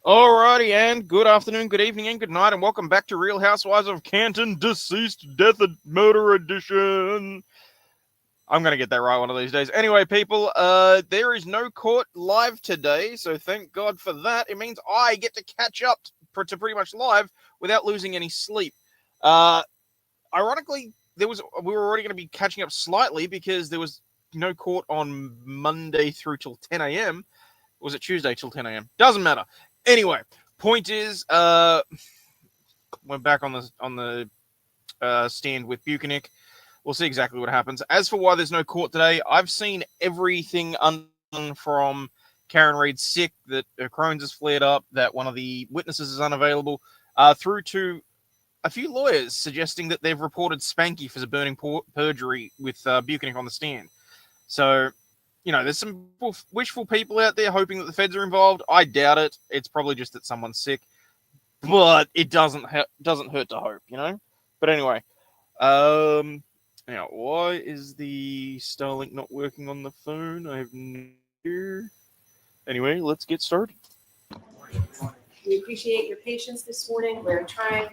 Alrighty, and good afternoon, good evening, and good night, and welcome back to Real Housewives of Canton Deceased Death and Murder Edition. I'm going to get that right one of these days. Anyway, people, there is no court live today, so thank God for that. It means I get to catch up to pretty much live without losing any sleep. Ironically, we were already going to be catching up slightly because there was no court on Monday through till 10 a.m. Was it Tuesday till 10 a.m.? Doesn't matter. Anyway, point is, we're back on the stand with Buchanan. We'll see exactly what happens. As for why there's no court today, I've seen everything from Karen Reid's sick, that her Crohn's has flared up, that one of the witnesses is unavailable, through to a few lawyers suggesting that they've reported Spanky for burning perjury with Buchanan on the stand. So, you know, there's some wishful people out there hoping that the feds are involved. I doubt it. It's probably just that someone's sick. But it doesn't hurt to hope, you know? But anyway, now, why is the Starlink not working on the phone? I have no idea. Anyway, let's get started. We appreciate your patience this morning. We're trying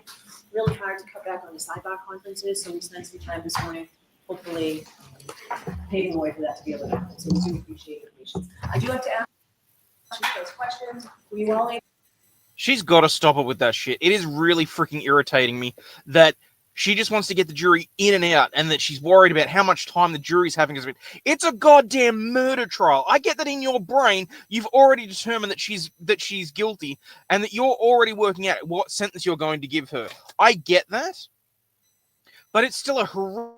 really hard to cut back on the sidebar conferences, so we spent some time this morning, hopefully paving the way for that to be able to happen. So we do appreciate your patience. I do like to ask those questions. Were you all able? She's got to stop it with that shit. It is really freaking irritating me that she just wants to get the jury in and out, and that she's worried about how much time the jury's having. It's a goddamn murder trial. I get that in your brain, you've already determined that she's guilty, and that you're already working out what sentence you're going to give her. I get that, but it's still a horrific.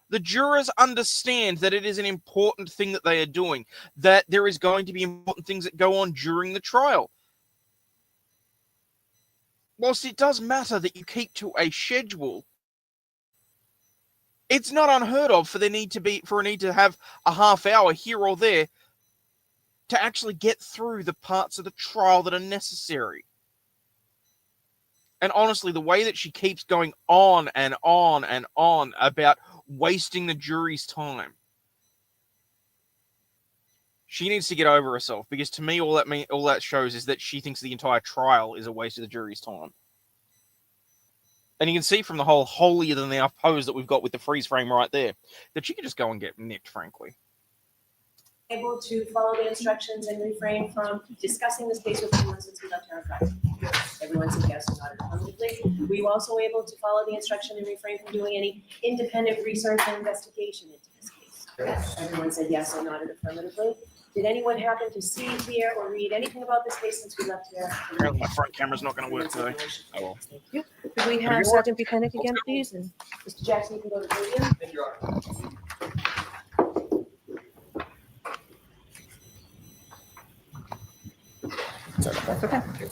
The jurors understand that it is an important thing that they are doing, that there is going to be important things that go on during the trial. Whilst it does matter that you keep to a schedule, it's not unheard of for a need to have a half hour here or there to actually get through the parts of the trial that are necessary. And honestly, the way that she keeps going on and on and on about wasting the jury's time, she needs to get over herself, because to me, all that shows is that she thinks the entire trial is a waste of the jury's time. And you can see from the whole holier-than-thou pose that we've got with the freeze frame right there, that she could just go and get nicked, frankly. Able to follow the instructions and refrain from discussing this case with anyone since we left our fact. Everyone said yes and nodded affirmatively. Were you also able to follow the instruction and refrain from doing any independent research and investigation into this case? Yes. Everyone said yes and nodded affirmatively. Did anyone happen to see, hear, or read anything about this case since we left here? Apparently my front camera's not going to work today. Oh well. Thank you. Could we have Sergeant Buchanan again, please? And Mr. Jackson, you can go to the podium. Thank you, Your Honor. Sorry about that. Okay.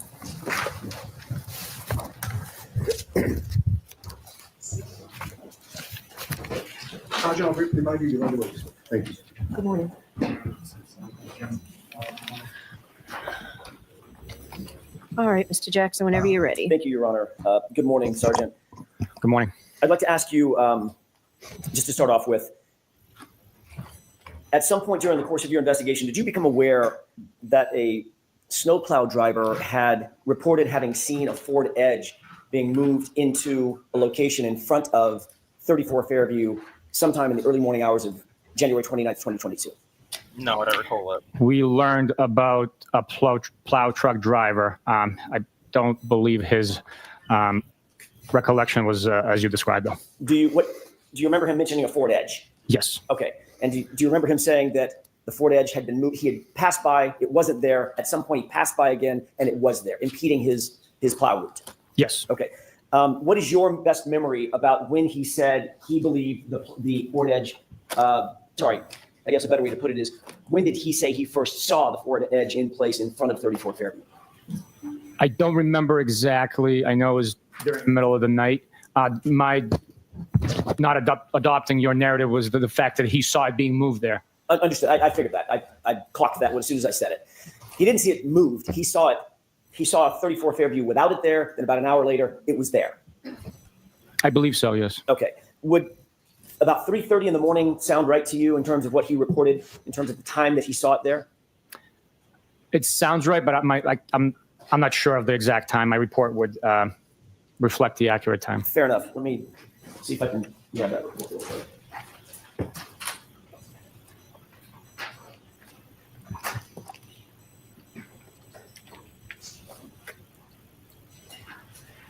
Sergeant, I'll remind you your underways. Thank you. Good morning. All right, Mr. Jackson, whenever you're ready. Thank you, Your Honor. Good morning, Sergeant. Good morning. I'd like to ask you, just to start off with, at some point during the course of your investigation, did you become aware that a snowplow driver had reported having seen a Ford Edge being moved into a location in front of 34 Fairview sometime in the early morning hours of January 29th, 2022? No, I don't recall that. We learned about a plow truck driver. I don't believe his recollection was as you described, though. Do you remember him mentioning a Ford Edge? Yes. Okay. And do you remember him saying that the Ford Edge had been moved? He had passed by, it wasn't there. At some point, he passed by again, and it was there, impeding his plow route. Yes. Okay. What is your best memory about when he said he believed the Ford Edge? Sorry, I guess a better way to put it is, when did he say he first saw the Ford Edge in place in front of 34 Fairview? I don't remember exactly. I know it was during the middle of the night. My not adopting your narrative was the fact that he saw it being moved there. Understood. I figured that. I clocked that as soon as I said it. He didn't see it moved. He saw it. He saw 34 Fairview without it there. Then about an hour later, it was there. I believe so, yes. Okay. Would about 3:30 in the morning sound right to you in terms of what he reported, in terms of the time that he saw it there? It sounds right, but I'm not sure of the exact time. My report would reflect the accurate time. Fair enough. Let me see if I can grab that report real quick.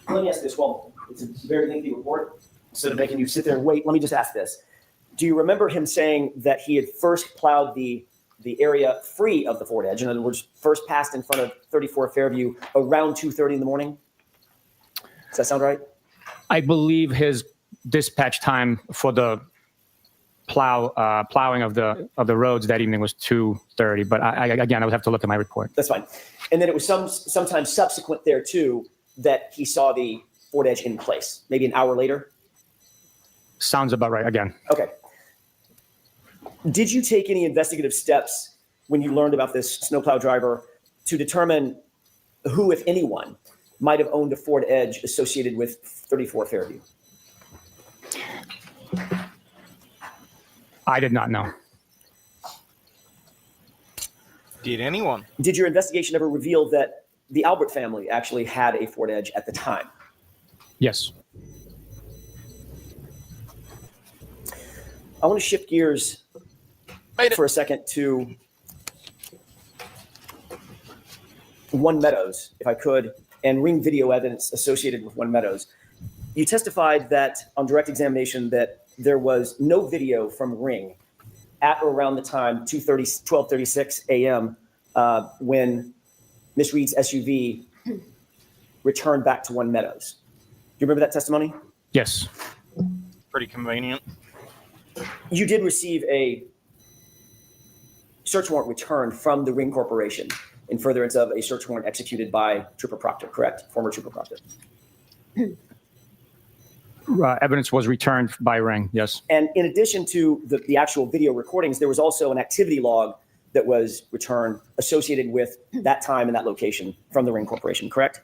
Let me ask this. Well, it's a very lengthy report. Instead of making you sit there and wait, let me just ask this. Do you remember him saying that he had first plowed the area free of the Ford Edge? In other words, first passed in front of 34 Fairview around 2:30 in the morning? Does that sound right? I believe his dispatch time for the plowing of the roads that evening was 2:30. But again, I would have to look at my report. That's fine. And then it was sometime subsequent there too that he saw the Ford Edge in place, maybe an hour later? Sounds about right, again. Okay. Did you take any investigative steps when you learned about this snowplow driver to determine who, if anyone, might have owned a Ford Edge associated with 34 Fairview? I did not know. Did anyone? Did your investigation ever reveal that the Albert family actually had a Ford Edge at the time? Yes. I want to shift gears for a second to One Meadows, if I could, and ring video evidence associated with One Meadows. You testified that on direct examination that there was no video from Ring at or around the time 12:36 a.m. When Miss Reed's SUV returned back to One Meadows. Do you remember that testimony? Yes. Pretty convenient. You did receive a search warrant returned from the Ring Corporation in furtherance of a search warrant executed by Trooper Proctor, correct? Former Trooper Proctor. Evidence was returned by Ring, yes. And in addition to the actual video recordings, there was also an activity log that was returned associated with that time and that location from the Ring Corporation, correct?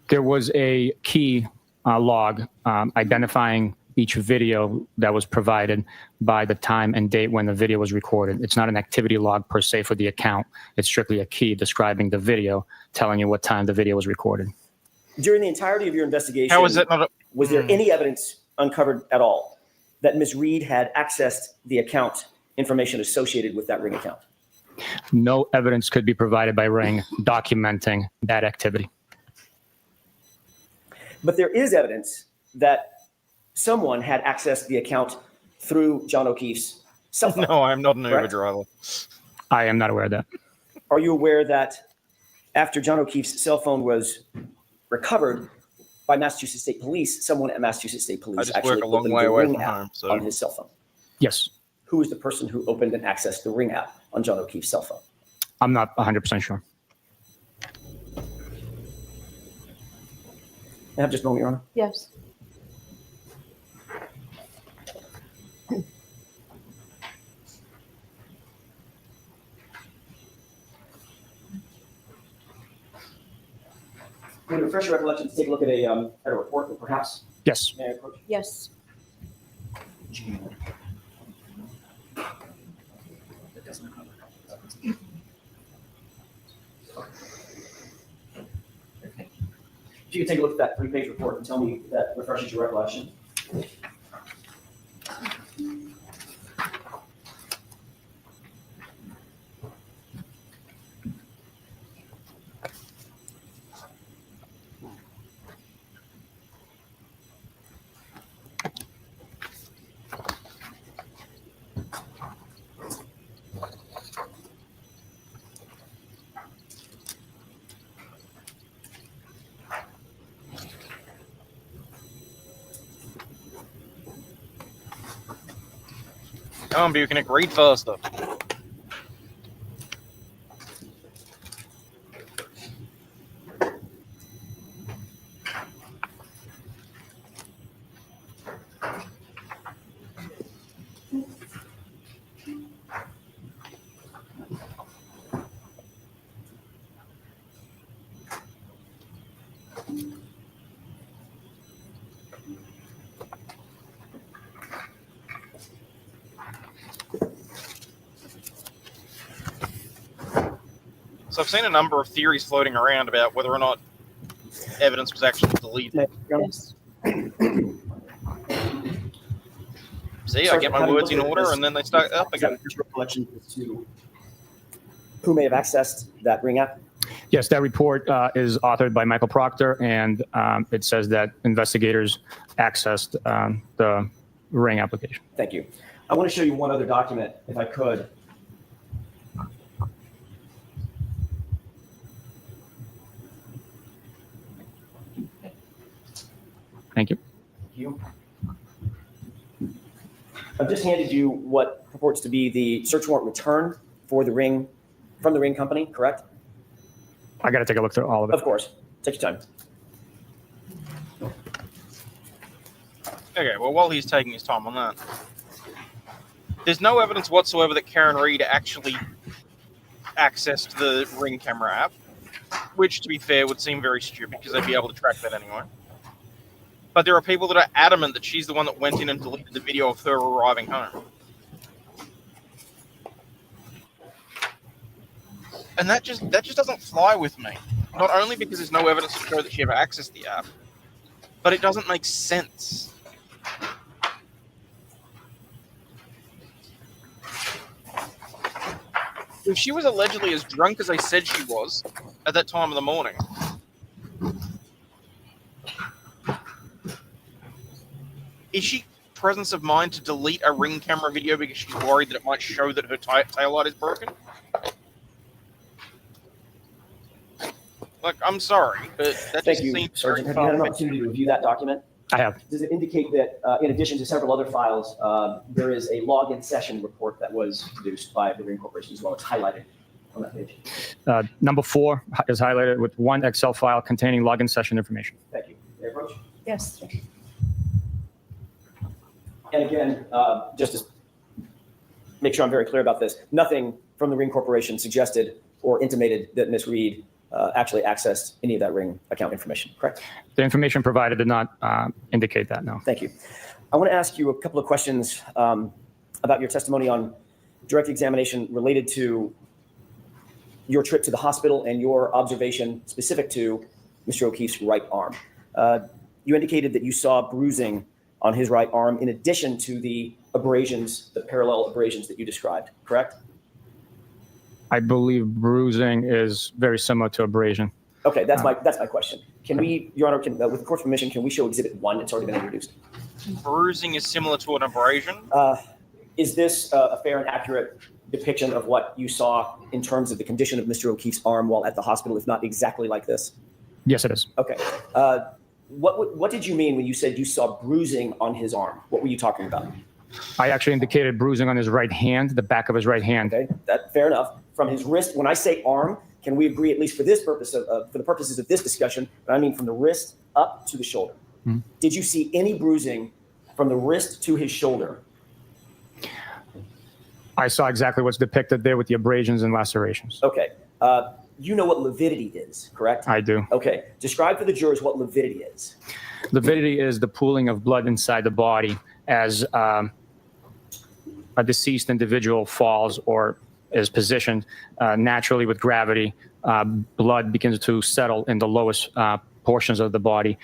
There was a key log identifying each video that was provided by the time and date when the video was recorded. It's not an activity log per se for the account. It's strictly a key describing the video, telling you what time the video was recorded. During the entirety of your investigation, How is that not was there any evidence uncovered at all that Ms. Reed had accessed the account information associated with that Ring account? No evidence could be provided by Ring documenting that activity. But there is evidence that someone had accessed the account through John O'Keefe's cell phone. No, I'm not an Uber Correct? driver. I am not aware of that. Are you aware that after John O'Keefe's cell phone was recovered by Massachusetts State Police, someone at Massachusetts State I Police just actually work a long opened way the away Ring from app home, so on his cell phone? Yes. Who is the person who opened and accessed the Ring app on John O'Keefe's cell phone? I'm not 100% sure. I have just a moment, Your Honor. Yes. Would it refresh your recollection to take a look at a report, perhaps? Yes. May I approach? Yes. If you could take a look at that 3-page report and tell me if that refreshes your recollection. Come on, Buchanan, read faster. So I've seen a number of theories floating around about whether or not evidence was actually deleted. Yes. See, I get my words in order, and then they start up again. Your recollection as to who may have accessed that Ring app? Yes, that report is authored by Michael Proctor, and it says that investigators accessed the Ring application. Thank you. I want to show you one other document, if I could. Thank you. Thank you. I've just handed you what purports to be the search warrant return for the Ring, from the Ring company, correct? I got to take a look through all of it. Of course. Take your time. Okay, well, while he's taking his time on that, there's no evidence whatsoever that Karen Reed actually accessed the Ring camera app, which, to be fair, would seem very stupid because they'd be able to track that anyway. But there are people that are adamant that she's the one that went in and deleted the video of her arriving home. And that just doesn't fly with me. Not only because there's no evidence to show that she ever accessed the app, but it doesn't make sense. If she was allegedly as drunk as they said she was at that time of the morning, is she presence of mind to delete a Ring camera video because she's worried that it might show that her taillight is broken? Like, I'm sorry, but that Thank just you, seems Sergeant. very Have you had an far-fetched. opportunity to review that document? I have. Does it indicate that, in addition to several other files, there is a login session report that was produced by the Ring Corporation as well? It's highlighted on that page. Number 4 is highlighted with one Excel file containing login session information. Thank you. May I approach? Yes. And again, just to make sure I'm very clear about this, nothing from the Ring Corporation suggested or intimated that Ms. Reed actually accessed any of that Ring account information, correct? The information provided did not indicate that, no. Thank you. I want to ask you a couple of questions about your testimony on direct examination related to your trip to the hospital and your observation specific to Mr. O'Keefe's right arm. You indicated that you saw bruising on his right arm in addition to the abrasions, the parallel abrasions that you described, correct? I believe bruising is very similar to abrasion. Okay, that's my question. Can we, Your Honor, with the court's permission, can we show Exhibit 1? It's already been introduced. Bruising is similar to an abrasion. Is this a fair and accurate depiction of what you saw in terms of the condition of Mr. O'Keefe's arm while at the hospital, if not exactly like this? Yes, it is. Okay. What did you mean when you said you saw bruising on his arm? What were you talking about? I actually indicated bruising on his right hand, the back of his right hand. Okay, that fair enough. From his wrist, when I say arm, can we agree, at least for this purpose, for the purposes of this discussion, I mean from the wrist up to the shoulder? Hmm. Did you see any bruising from the wrist to his shoulder? I saw exactly what's depicted there with the abrasions and lacerations. Okay. You know what lividity is, correct? I do. Okay. Describe for the jurors what lividity is. Lividity is the pooling of blood inside the body as a deceased individual falls or is positioned naturally with gravity. Blood begins to settle in the lowest portions of the body.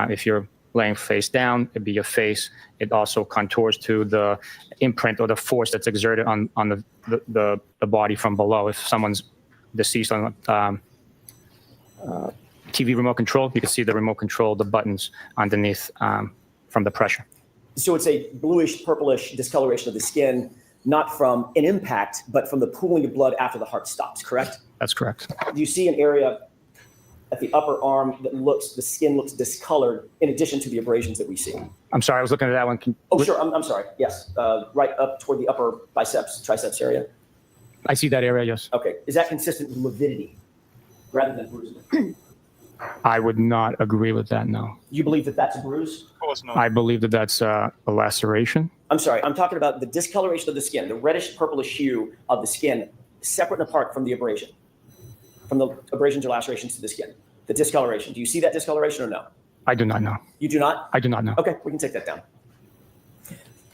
If you're laying face down, it'd be your face. It also contours to the imprint or the force that's exerted on the body from below. If someone's deceased on TV remote control, you can see the remote control, the buttons underneath from the pressure. So it's a bluish, purplish discoloration of the skin, not from an impact, but from the pooling of blood after the heart stops, correct? That's correct. Do you see an area at the upper arm that the skin looks discolored in addition to the abrasions that we see. I'm sorry, I was looking at that one. Oh, sure. I'm sorry. Yes. Right up toward the upper triceps area. I see that area, yes. Okay. Is that consistent with lividity rather than bruising? I would not agree with that, no. You believe that that's a bruise? Of course not. I believe that that's a laceration. I'm sorry. I'm talking about the discoloration of the skin, the reddish purplish hue of the skin, separate and apart from the abrasion, from the abrasions or lacerations to the skin. The discoloration. Do you see that discoloration or no? I do not know. You do not? I do not know. Okay, we can take that down.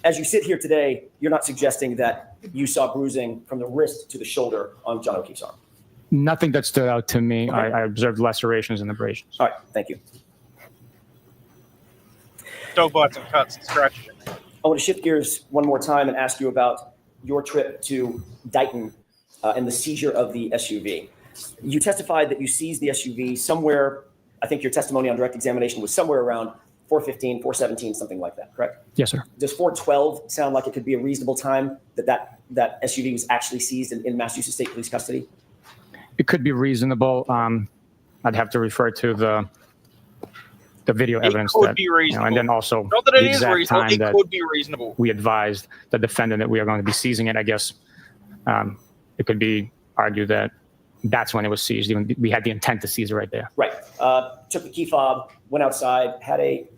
As you sit here today, you're not suggesting that you saw bruising from the wrist to the shoulder on John O'Keefe's arm. Nothing that stood out to me. Okay. I observed lacerations and abrasions. All right, thank you. Dog bites and cuts and scratches. I want to shift gears one more time and ask you about your trip to Dighton and the seizure of the SUV. You testified that you seized the SUV somewhere, I think your testimony on direct examination was somewhere around 4:15, 4:17, something like that, correct? Yes, sir. Does 4:12 sound like it could be a reasonable time that SUV was actually seized in Massachusetts State Police custody? It could be reasonable. I'd have to refer to the video evidence. Could be reasonable. And then also Not that it the is exact reasonable, time it that could be reasonable. we advised the defendant that we are going to be seizing it. I guess it could be argued that that's when it was seized. Even we had the intent to seize it right there. Right. Took the key fob, went outside, had a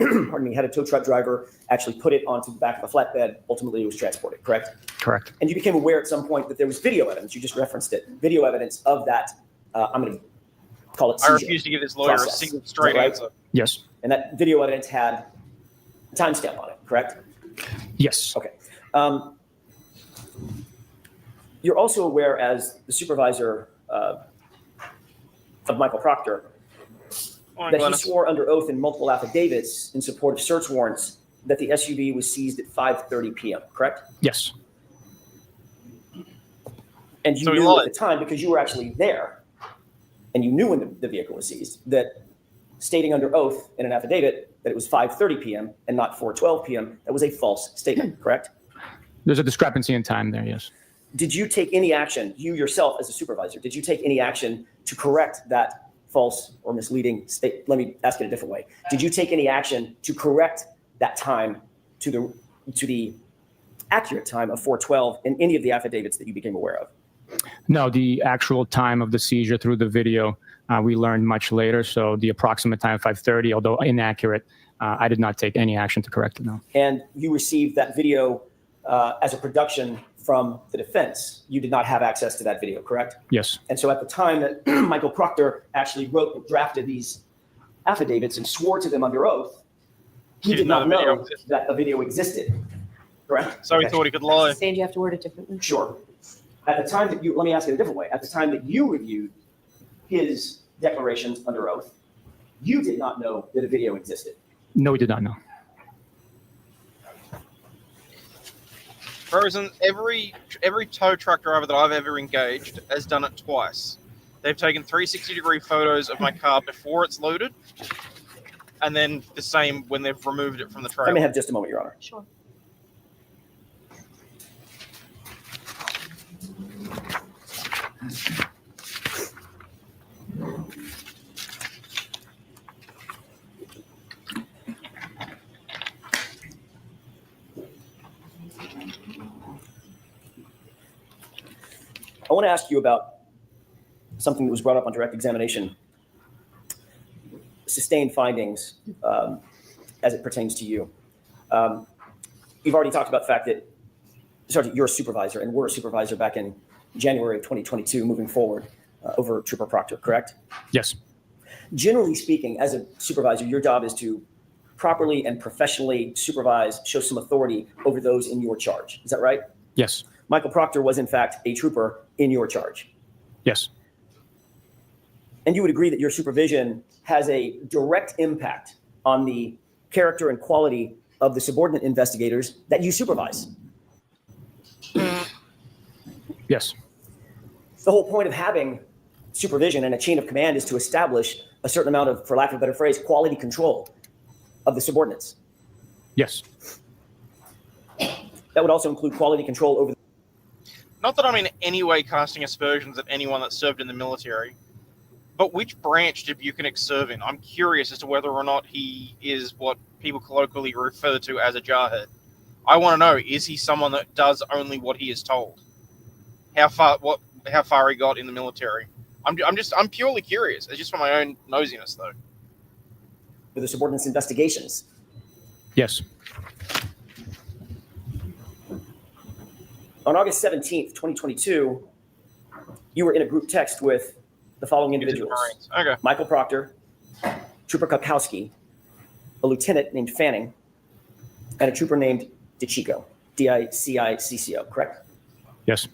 had a tow truck driver actually put it onto the back of a flatbed. Ultimately, it was transported, correct? Correct. And you became aware at some point that there was video evidence. You just referenced it. Video evidence of that. I'm going to call it seizure. I refuse to give this lawyer process. a single straight Right? answer. Yes. And that video evidence had a timestamp on it, correct? Yes. Okay. You're also aware, as the supervisor of Michael Proctor, that he swore under oath in multiple affidavits in support of search warrants that the SUV was seized at 5:30 p.m., correct? Yes. And you So he knew lied. at the time, because you were actually there, and you knew when the vehicle was seized, that stating under oath in an affidavit that it was 5:30 p.m. and not 4:12 p.m., that was a false statement, correct? There's a discrepancy in time there, yes. Did you take any action, you yourself as a supervisor, did you take any action to correct that false or misleading state? Let me ask it a different way. Did you take any action to correct that time to the accurate time of 4:12 in any of the affidavits that you became aware of? No, the actual time of the seizure through the video, we learned much later. So the approximate time of 5:30, although inaccurate, I did not take any action to correct it, no. And you received that video as a production from the defense. You did not have access to that video, correct? Yes. And so at the time that Michael Proctor actually wrote and drafted these affidavits and swore to them under oath, he did not know that a video existed, correct? So he Okay. thought he could lie. Saying you have to word it differently? Sure. At the time that you, let me ask it a different way. At the time that you reviewed his declarations under oath, you did not know that a video existed. No, we did not know. Frozen, every tow truck driver that I've ever engaged has done it twice. They've taken 360-degree photos of my car before it's loaded, and then the same when they've removed it from the I trailer. may have just a moment, Your Honor. Sure. I want to ask you about something that was brought up on direct examination, sustained findings as it pertains to you. You've already talked about the fact that, Sergeant, you're a supervisor and we're a supervisor back in January of 2022 moving forward over Trooper Proctor, correct? Yes. Generally speaking, as a supervisor, your job is to properly and professionally supervise, show some authority over those in your charge. Is that right? Yes. Michael Proctor was, in fact, a trooper in your charge. Yes. And you would agree that your supervision has a direct impact on the character and quality of the subordinate investigators that you supervise. Yes. The whole point of having supervision and a chain of command is to establish a certain amount of, for lack of a better phrase, quality control of the subordinates. Yes. That would also include quality control over Not that I'm in any way casting aspersions at anyone that served in the military, But which branch did Buchanan serve in? I'm curious as to whether or not he is what people colloquially refer to as a jarhead. I want to know, is he someone that does only what he is told? How far he got in the military? I'm purely curious. It's just for my own nosiness, though. For the subordinates investigations. Yes. On August 17th, 2022, you were in a group text with the following individuals. Okay. Michael Proctor, Trooper Kukowski, a lieutenant named Fanning, and a trooper named DiCicco, D-I-C-I-C-C-O, correct? Yes.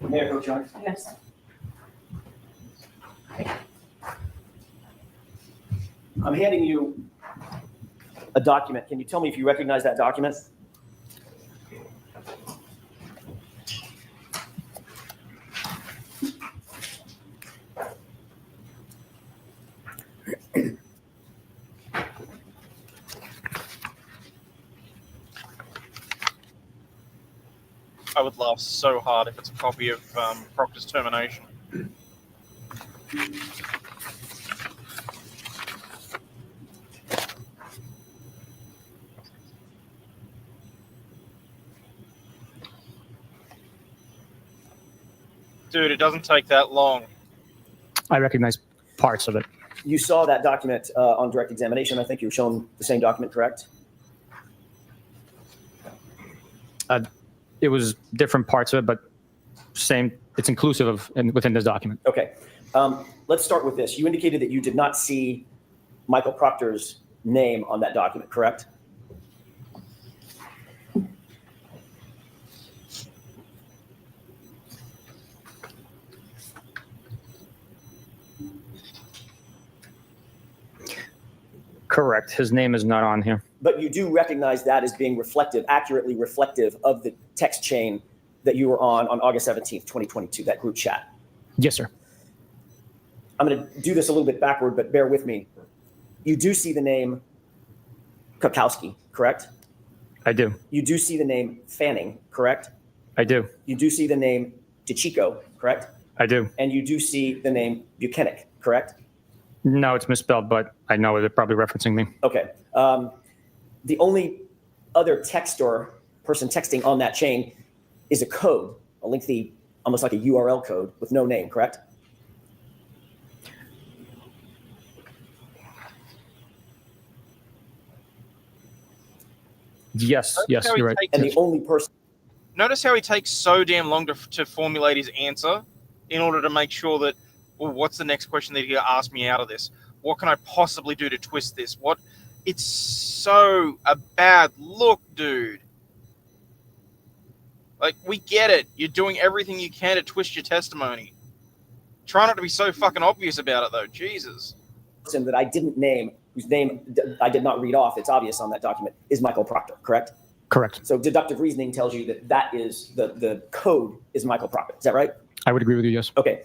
Mayor Pro Tem. Yes. I'm handing you a document. Can you tell me if you recognize that document? I would laugh so hard if it's a copy of Proctor's termination. Dude, it doesn't take that long. I recognize parts of it. You saw that document on direct examination. I think you were shown the same document, correct? It was different parts of it, but same. It's inclusive of within this document. Okay. Let's start with this. You indicated that you did not see Michael Proctor's name on that document, correct? Correct. His name is not on here. But you do recognize that as being reflective, accurately reflective of the text chain that you were on August 17th, 2022, that group chat. Yes, sir. I'm going to do this a little bit backward, but bear with me. You do see the name Kukowski, correct? I do. You do see the name Fanning, correct? I do. You do see the name DiCicco, correct? I do. And you do see the name Buchanan, correct? No, it's misspelled, but I know they're probably referencing me. Okay. The only other text or person texting on that chain is a code, a lengthy, almost like a URL code with no name, correct? Yes, yes, you're right. And the only person. Notice how he takes so damn long to formulate his answer in order to make sure that, well, what's the next question that he's going to ask me out of this? What can I possibly do to twist this? What? It's so a bad look, dude. Like, we get it. You're doing everything you can to twist your testimony. Try not to be so fucking obvious about it, though. Jesus. Person that I didn't name, whose name I did not read off, it's obvious on that document, is Michael Proctor, correct? Correct. So deductive reasoning tells you that that is the code is Michael Proctor. Is that right? I would agree with you, yes. Okay.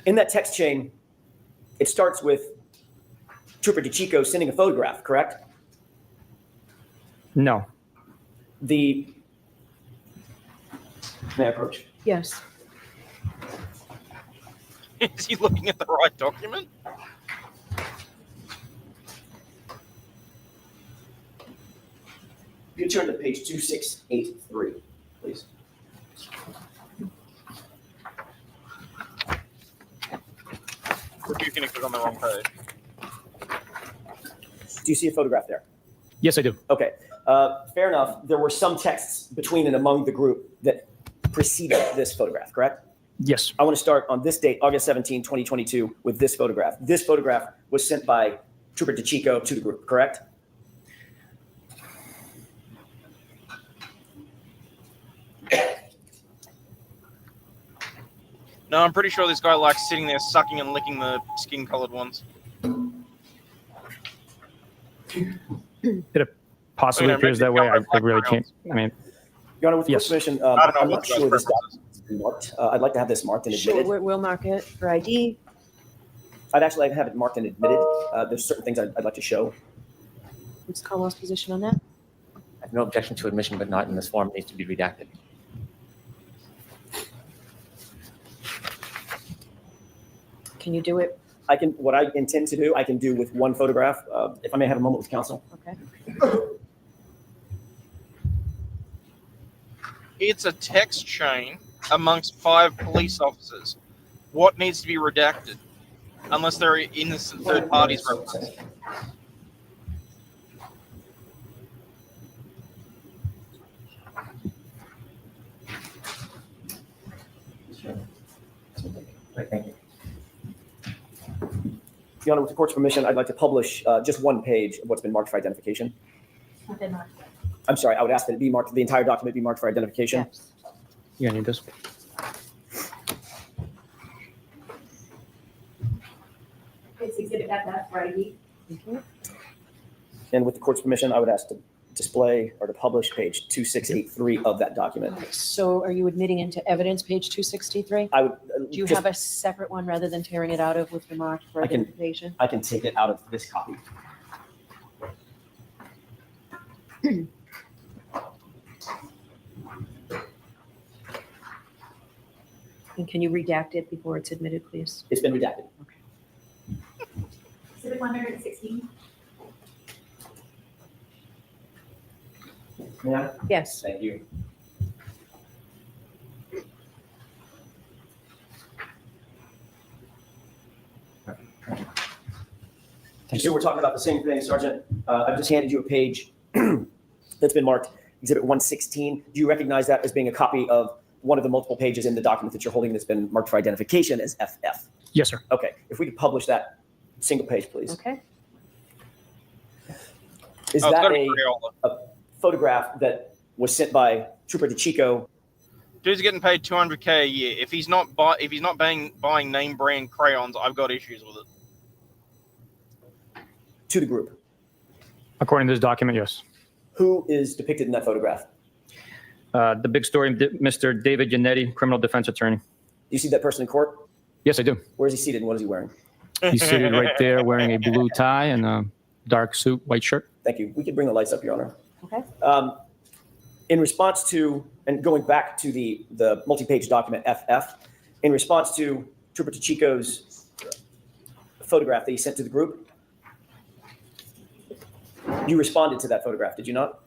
In that text chain, it starts with Trooper DiCicco sending a photograph, correct? No. May I approach? Yes. Is he looking at the right document? You turn to page 2683, please. You can click on the wrong page. Do you see a photograph there? Yes, I do. Okay. Fair enough. There were some texts between and among the group that preceded this photograph, correct? Yes. I want to start on this date, August 17, 2022, with this photograph. This photograph was sent by Trooper DiCicco to the group, correct? No, I'm pretty sure this guy likes sitting there sucking and licking the skin-colored ones. It possibly Wait, appears maybe that way. I black really crowns. can't. I mean, Your Honor, with Yes. permission, I don't know I'm what not the sure this preference is. document is marked. I'd like to have this marked and Sure, admitted. we'll mark it for ID. I'd actually like to have it marked and admitted. There's certain things I'd like to show. What's Commonwealth's position on that? I have no objection to admission, but not in this form. It needs to be redacted. Can you do it? What I intend to do, I can do with one photograph. If I may have a moment with counsel. Okay. It's a text chain amongst 5 police officers. What needs to be redacted? Unless they're innocent third parties represented. Right, thank you. Your Honor, with the court's permission, I'd like to publish just one page of what's been marked for identification. I'm sorry, I would ask that it be marked, the entire document be marked for identification. Yes. You gonna need this? It's exhibit FF for ID. And with the court's permission, I would ask to display or to publish page 2683 of that document. So are you admitting into evidence, page 263? I would. Do you just- have a separate one rather than tearing it out of with the mark for I can- identification? I can take it out of this copy. And can you redact it before it's admitted, please? It's been redacted. Exhibit 116. Yeah. Yes. Thank you. So we're talking about the same thing, Sergeant. I've just handed you a page that's been marked Exhibit 116. Do you recognize that as being a copy of one of the multiple pages in the document that you're holding that's been marked for identification as FF? Yes, sir. Okay, if we could publish that single page, please. Okay. Is Oh, it's that gotta be a Retrial. photograph that was sent by Trooper DeChico? Dude's getting paid $200K a year. If he's not buying name brand crayons, I've got issues with it. To the group? According to this document, yes. Who is depicted in that photograph? The big story, Mr. David Yannetti, criminal defense attorney. Do you see that person in court? Yes, I do. Where is he seated and what is he wearing? He's seated right there wearing a blue tie and a dark suit, white shirt. Thank you. We can bring the lights up, Your Honor. Okay. In response to, and going back to the multi-page document FF, in response to Trooper DeChico's photograph that he sent to the group, you responded to that photograph, did you not?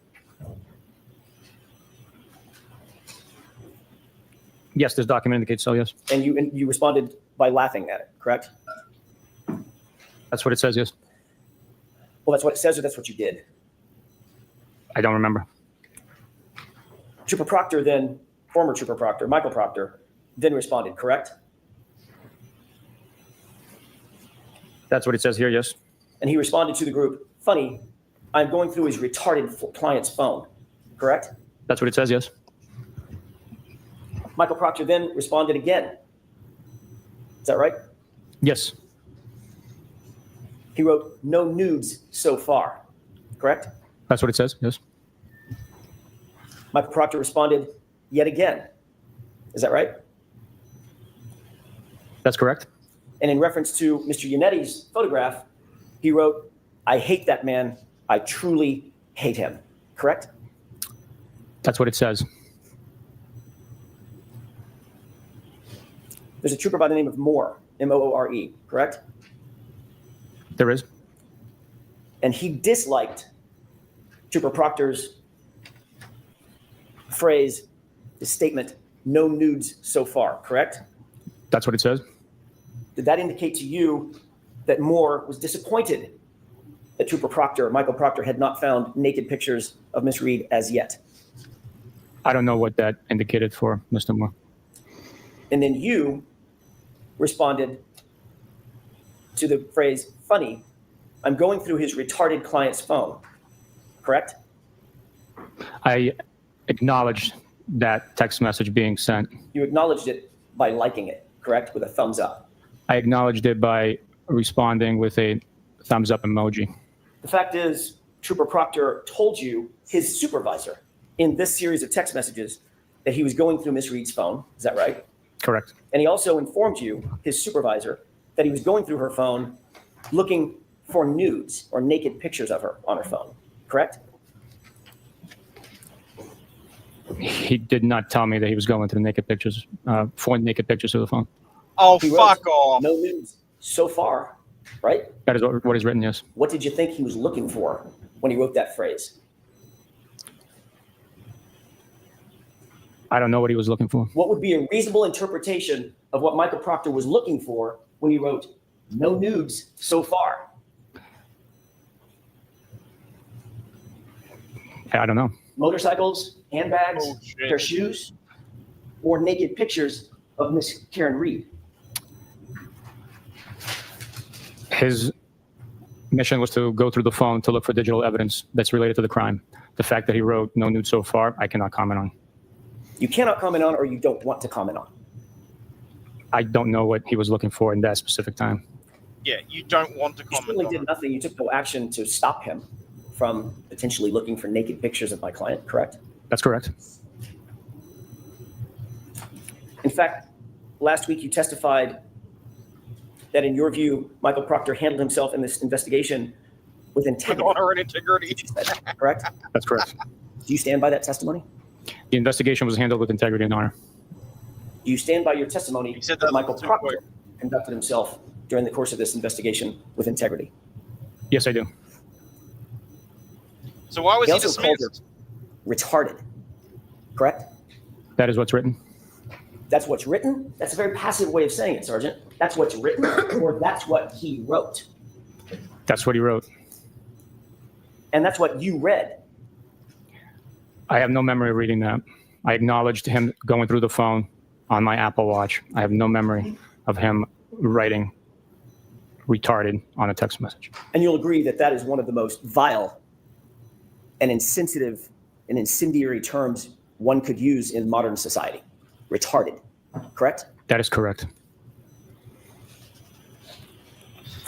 Yes, this document indicates so, yes. And you responded by laughing at it, correct? That's what it says, yes. Well, that's what it says, or that's what you did? I don't remember. Trooper Proctor then, former Trooper Proctor, Michael Proctor, then responded, correct? That's what it says here, yes. And he responded to the group, funny, I'm going through his retarded client's phone, correct? That's what it says, yes. Michael Proctor then responded again. Is that right? Yes, He wrote, no nudes so far, correct? that's what it says, yes. Michael Proctor responded yet again. Is that right? That's correct. And in reference to Mr. Yannetti's photograph, he wrote, I hate that man. I truly hate him, correct? That's what it says. There's a trooper by the name of Moore, M-O-O-R-E, correct? There is. And he disliked Trooper Proctor's phrase, the statement, no nudes so far, correct? That's what it says. Did that indicate to you that Moore was disappointed that Trooper Proctor, Michael Proctor, had not found naked pictures of Miss Reed as yet? I don't know what that indicated for Mr. Moore. And then you responded to the phrase, funny, I'm going through his retarded client's phone, correct? I acknowledged that text message being sent. You acknowledged it by liking it, correct? With a thumbs up. I acknowledged it by responding with a thumbs up emoji. The fact is, Trooper Proctor told you his supervisor in this series of text messages that he was going through Miss Reed's phone. Is that right? Correct. And he also informed you, his supervisor, that he was going through her phone looking for nudes or naked pictures of her on her phone. Correct? He did not tell me that he was going through naked pictures, for naked pictures of the phone. Oh, He wrote, fuck off. no nudes so far, right? That is what is written, yes. What did you think he was looking for when he wrote that phrase? I don't know what he was looking for. What would be a reasonable interpretation of what Michael Proctor was looking for when he wrote, no nudes so far? I don't know. Motorcycles, handbags, Oh, shit. their shoes, or naked pictures of Miss Karen Reed? His mission was to go through the phone to look for digital evidence that's related to the crime. The fact that he wrote no nude so far, I cannot comment on. You cannot comment on, or you don't want to comment on. I don't know what he was looking for in that specific time. Yeah, you don't want to You comment certainly on did it. nothing. You took no action to stop him from potentially looking for naked pictures of my client, correct? That's correct. In fact, last week you testified that in your view, Michael Proctor handled himself in this investigation with With integrity, honor and integrity. correct? That's correct. Do you stand by that testimony? The investigation was handled with integrity and honor. Do you stand by your testimony He said that that Michael too Proctor quick. conducted himself during the course of this investigation with integrity? Yes, I do. So why was He he also called her dismissed? retarded, correct? That is what's written. That's what's written? That's a very passive way of saying it, Sergeant. That's what's written, or that's what he wrote. That's what he wrote. And that's what you read. I have no memory of reading that. I acknowledged him going through the phone on my Apple Watch. I have no memory of him writing retarded on a text message. And you'll agree that that is one of the most vile and insensitive and incendiary terms one could use in modern society. Retarded, correct? That is correct.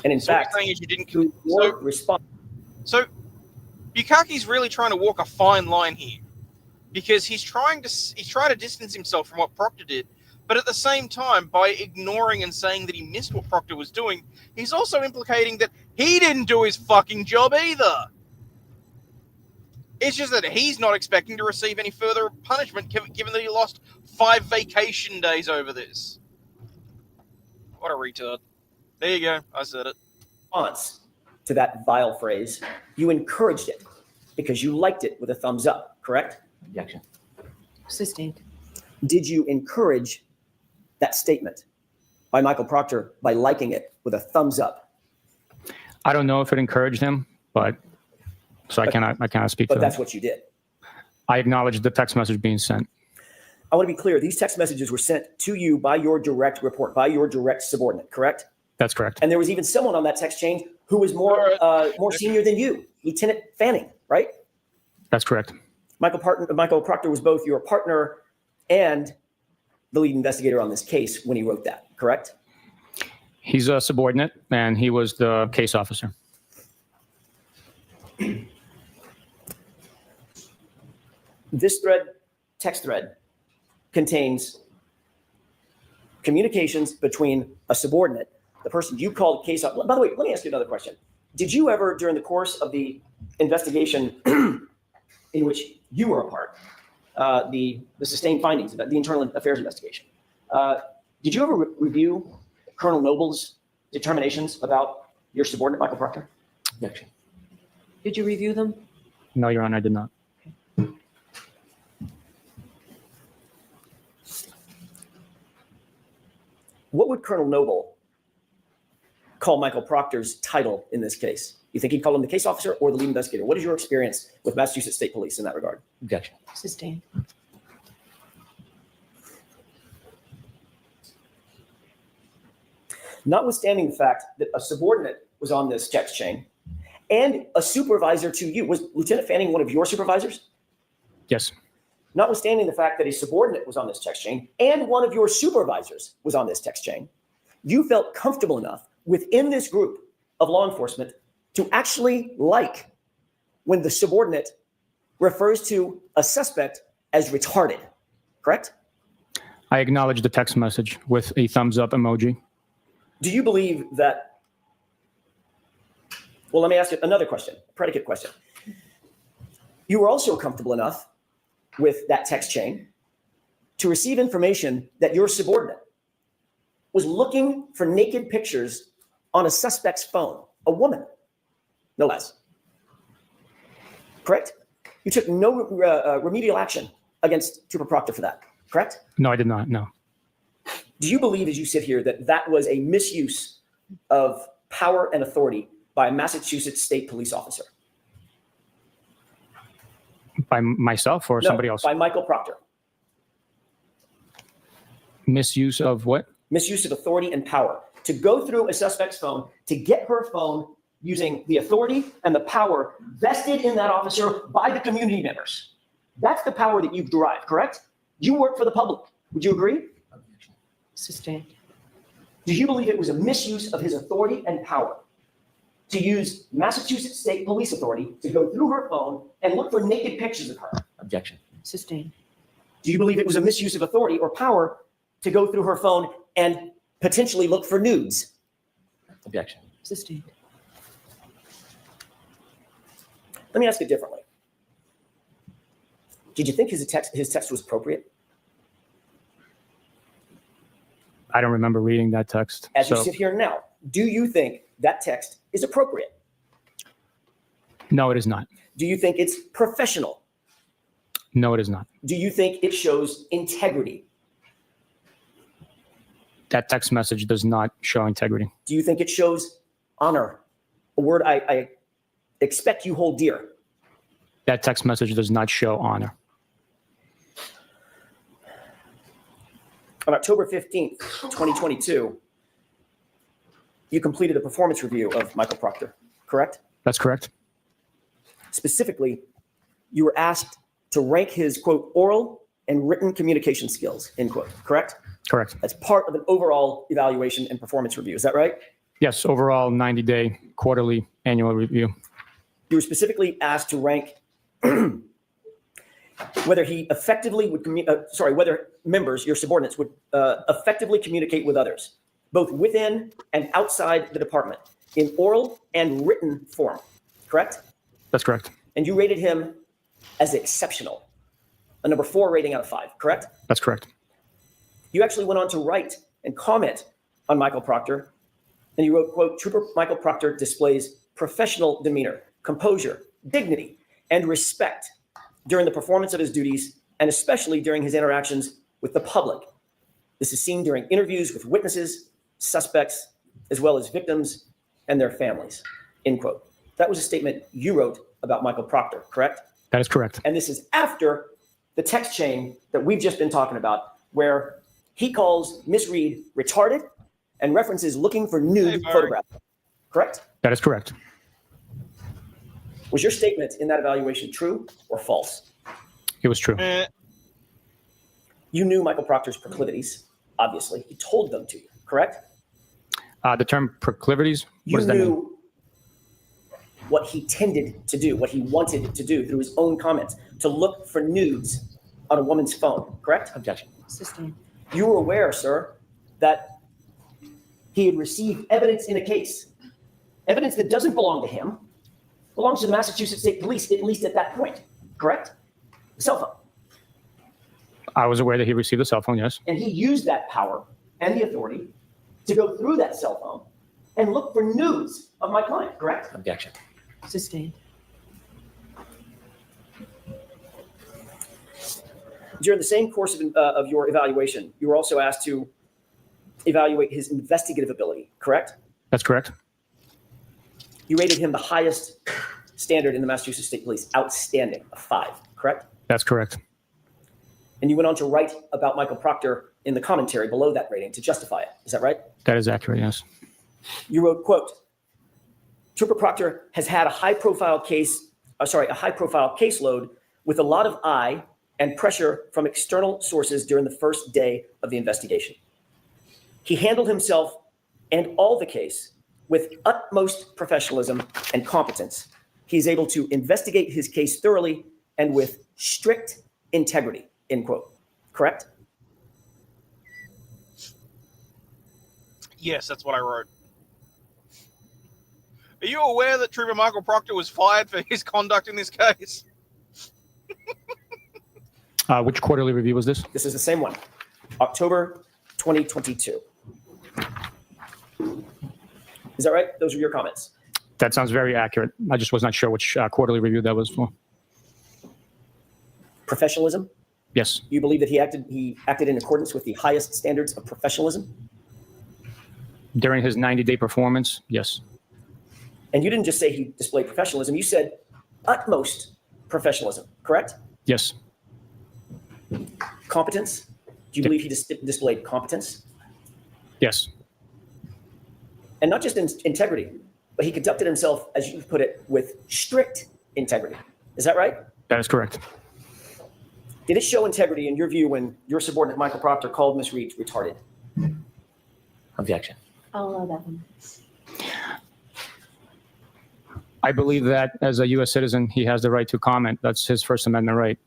And in So what fact, you're saying is you didn't. to your response, So Bukaki's really trying to walk a fine line here, because he's trying to distance himself from what Proctor did, but at the same time, by ignoring and saying that he missed what Proctor was doing, he's also implicating that he didn't do his fucking job either. It's just that he's not expecting to receive any further punishment, given that he lost 5 vacation days over this. What a retard. There you go. I said it. response to that vile phrase, you encouraged it because you liked it with a thumbs up, correct? Objection. Sustained. Did you encourage that statement by Michael Proctor by liking it with a thumbs up? I don't know if it encouraged him, but so I cannot speak But to that's that. what you did. I acknowledged the text message being sent. I want to be clear. These text messages were sent to you by your direct report, by your direct subordinate, correct? That's correct. And there was even someone on that text chain who was more senior than you, Lieutenant Fanning, right? That's correct. Michael Proctor was both your partner and the lead investigator on this case when he wrote that, correct? He's a subordinate, and he was the case officer. This text thread, contains communications between a subordinate, the person you called case officer. By the way, let me ask you another question. Did you ever, during the course of the investigation in which you were a part, the sustained findings, the internal affairs investigation, did you ever review Colonel Noble's determinations about your subordinate, Michael Proctor? Objection. Did you review them? No, Your Honor, I did not. What would Colonel Noble call Michael Proctor's title in this case? You think he'd call him the case officer or the lead investigator? What is your experience with Massachusetts State Police in that regard? Objection. Sustained. Notwithstanding the fact that a subordinate was on this text chain and a supervisor to you, was Lieutenant Fanning one of your supervisors? Yes. Notwithstanding the fact that a subordinate was on this text chain and one of your supervisors was on this text chain, you felt comfortable enough within this group of law enforcement to actually like when the subordinate refers to a suspect as retarded, correct? I acknowledge the text message with a thumbs up emoji. Do you believe that? Well, let me ask you another question, a predicate question. You were also comfortable enough with that text chain to receive information that your subordinate was looking for naked pictures on a suspect's phone, a woman, no less. Correct? You took no remedial action against Trooper Proctor for that, correct? No, I did not. No. Do you believe, as you sit here, that that was a misuse of power and authority by a Massachusetts State Police officer? By myself or somebody else? By Michael Proctor. Misuse of what? Misuse of authority and power to go through a suspect's phone, to get her phone using the authority and the power vested in that officer by the community members. That's the power that you've derived, correct? You work for the public. Would you agree? Sustained. Do you believe it was a misuse of his authority and power to use Massachusetts State Police authority to go through her phone and look for naked pictures of her? Objection. Sustained. Do you believe it was a misuse of authority or power to go through her phone and potentially look for nudes? Objection. Sustained. Let me ask it differently. Did you think his text was appropriate? I don't remember reading that text. As you sit here now, do you think that text is appropriate? No, it is not. Do you think it's professional? No, it is not. Do you think it shows integrity? That text message does not show integrity. Do you think it shows honor? A word I expect you hold dear. That text message does not show honor. On October 15th, 2022, you completed a performance review of Michael Proctor, correct? That's correct. Specifically, you were asked to rank his, quote, oral and written communication skills, end quote, correct? Correct. That's part of an overall evaluation and performance review. Is that right? Yes, overall 90-day quarterly annual review. You were specifically asked to rank whether he effectively would whether members, your subordinates, would effectively communicate with others, both within and outside the department, in oral and written form, correct? That's correct. And you rated him as exceptional, a number 4 rating out of 5, correct? That's correct. You actually went on to write and comment on Michael Proctor, and you wrote, quote, Trooper Michael Proctor displays professional demeanor, composure, dignity, and respect during the performance of his duties, and especially during his interactions with the public. This is seen during interviews with witnesses, suspects, as well as victims and their families, end quote. That was a statement you wrote about Michael Proctor, correct? That is correct. And this is after the text chain that we've just been talking about, where he calls Miss Reed retarded and references looking for nude photographs, correct? That is correct. Was your statement in that evaluation true or false? It was true. You knew Michael Proctor's proclivities, obviously. He told them to you, correct? The term proclivities, what You does that mean? knew what he tended to do, what he wanted to do through his own comments, to look for nudes on a woman's phone, correct? Objection. Sustained. You were aware, sir, that he had received evidence in a case, evidence that doesn't belong to him, belongs to the Massachusetts State Police, at least at that point, correct? The cell phone. I was aware that he received a cell phone, yes. And he used that power and the authority to go through that cell phone and look for nudes of my client, correct? Objection. Sustained. During the same course of your evaluation, you were also asked to evaluate his investigative ability, correct? That's correct. You rated him the highest standard in the Massachusetts State Police, outstanding, a 5, correct? That's correct. And you went on to write about Michael Proctor in the commentary below that rating to justify it. Is that right? That is accurate, yes. You wrote, quote, Trooper Proctor has had a high-profile caseload with a lot of eye and pressure from external sources during the first day of the investigation. He handled himself and all the case with utmost professionalism and competence. He is able to investigate his case thoroughly and with strict integrity, end quote. Correct? Yes, that's what I wrote. Are you aware that Trooper Michael Proctor was fired for his conduct in this case? Which quarterly review was this? This is the same one, October 2022. Is that right? Those are your comments. That sounds very accurate. I just was not sure which quarterly review that was for. Professionalism? Yes. You believe that he acted in accordance with the highest standards of professionalism? During his 90-day performance, yes. And you didn't just say he displayed professionalism. You said utmost professionalism, correct? Yes. Competence? Do you believe he displayed competence? Yes. And not just in integrity, but he conducted himself, as you put it, with strict integrity. Is that right? That is correct. Did it show integrity in your view when your subordinate Michael Proctor called Ms. Reed retarded? Objection. I'll allow that one. I believe that as a U.S. citizen, he has the right to comment. That's his First Amendment right.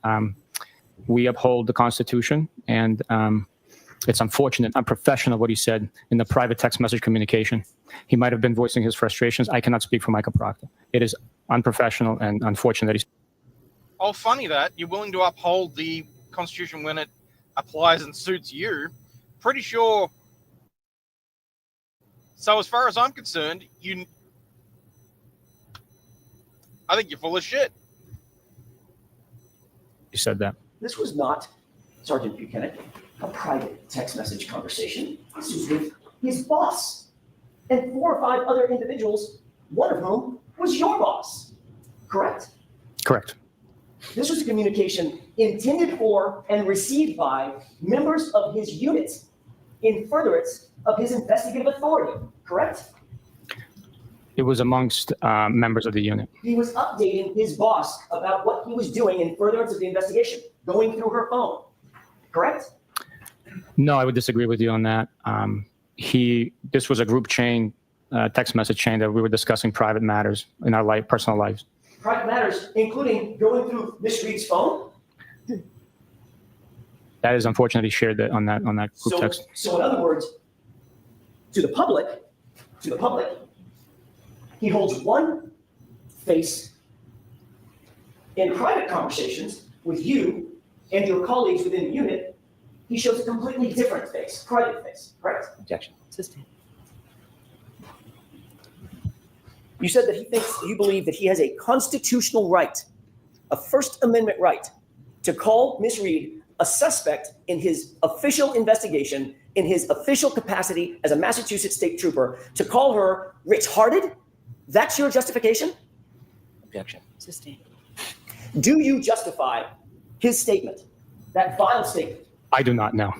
We uphold the Constitution, and it's unfortunate, unprofessional what he said in the private text message communication. He might have been voicing his frustrations. I cannot speak for Michael Proctor. It is unprofessional and unfortunate that he's... Oh, funny that you're willing to uphold the Constitution when it applies and suits you. Pretty sure. So as far as I'm concerned, I think you're full of shit. He said that. This was not, Sergeant Buchanan, a private text message conversation. This was with his boss and 4 or 5 other individuals, one of whom was your boss, correct? Correct. This was a communication intended for and received by members of his unit in furtherance of his investigative authority, correct? It was amongst members of the unit. He was updating his boss about what he was doing in furtherance of the investigation, going through her phone, correct? No, I would disagree with you on that. This was a group chain, text message chain that we were discussing private matters in our personal lives. Private matters, including going through Ms. Reed's phone? That is unfortunately shared on that group text. So in other words, to the public, he holds one face in private conversations with you and your colleagues within the unit. He shows a completely different face, private face, correct? Objection. Sustained. You said that you believe that he has a constitutional right, a First Amendment right, to call Ms. Reed a suspect in his official investigation, in his official capacity as a Massachusetts state trooper, to call her retarded? That's your justification? Objection. Sustained. Do you justify his statement, that vile statement? I do not know.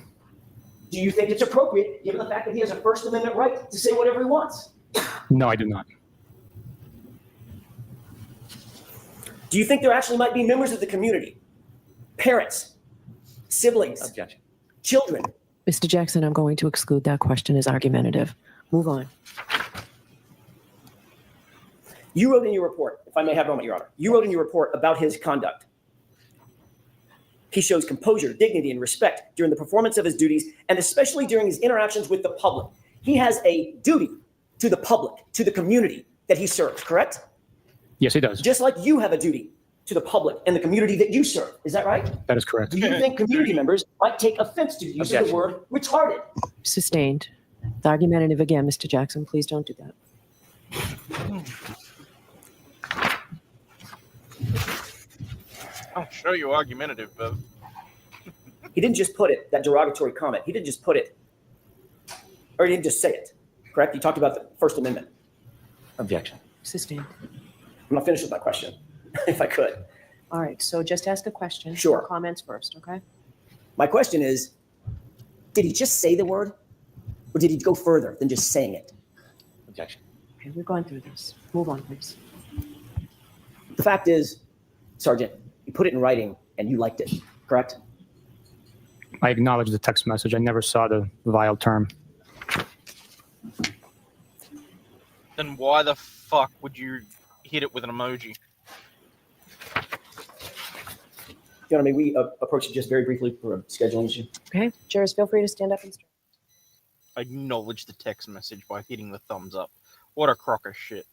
Do you think it's appropriate, given the fact that he has a First Amendment right to say whatever he wants? No, I do not. Do you think there actually might be members of the community, parents, siblings, Objection. children? Mr. Jackson, I'm going to exclude that question as argumentative. Move on. You wrote in your report, if I may have a moment, Your Honor, you wrote in your report about his conduct. He shows composure, dignity, and respect during the performance of his duties, and especially during his interactions with the public. He has a duty to the public, to the community that he serves, correct? Yes, he does. Just like you have a duty to the public and the community that you serve. Is that right? That is correct. Do you think community members might take offense to the use of the word retarded? Sustained. The argumentative again, Mr. Jackson. Please don't do that. I'll show you argumentative, but He didn't just put it, that derogatory comment. He didn't just put it, or he didn't just say it, correct? He talked about the First Amendment. Objection. Sustained. I'm not finished with my question, if I could. All right, so just ask a question. Sure. Comments first, okay? My question is, did he just say the word, or did he go further than just saying it? Objection. Okay, we're going through this. Move on, please. The fact is, Sergeant, you put it in writing and you liked it, correct? I acknowledge the text message. I never saw the vile term. then why the fuck would you hit it with an emoji? Fiona, may we approach it just very briefly for a scheduling issue? Okay, jurors, feel free to stand up and stretch. Acknowledge the text message by hitting the thumbs up. What a crock of shit.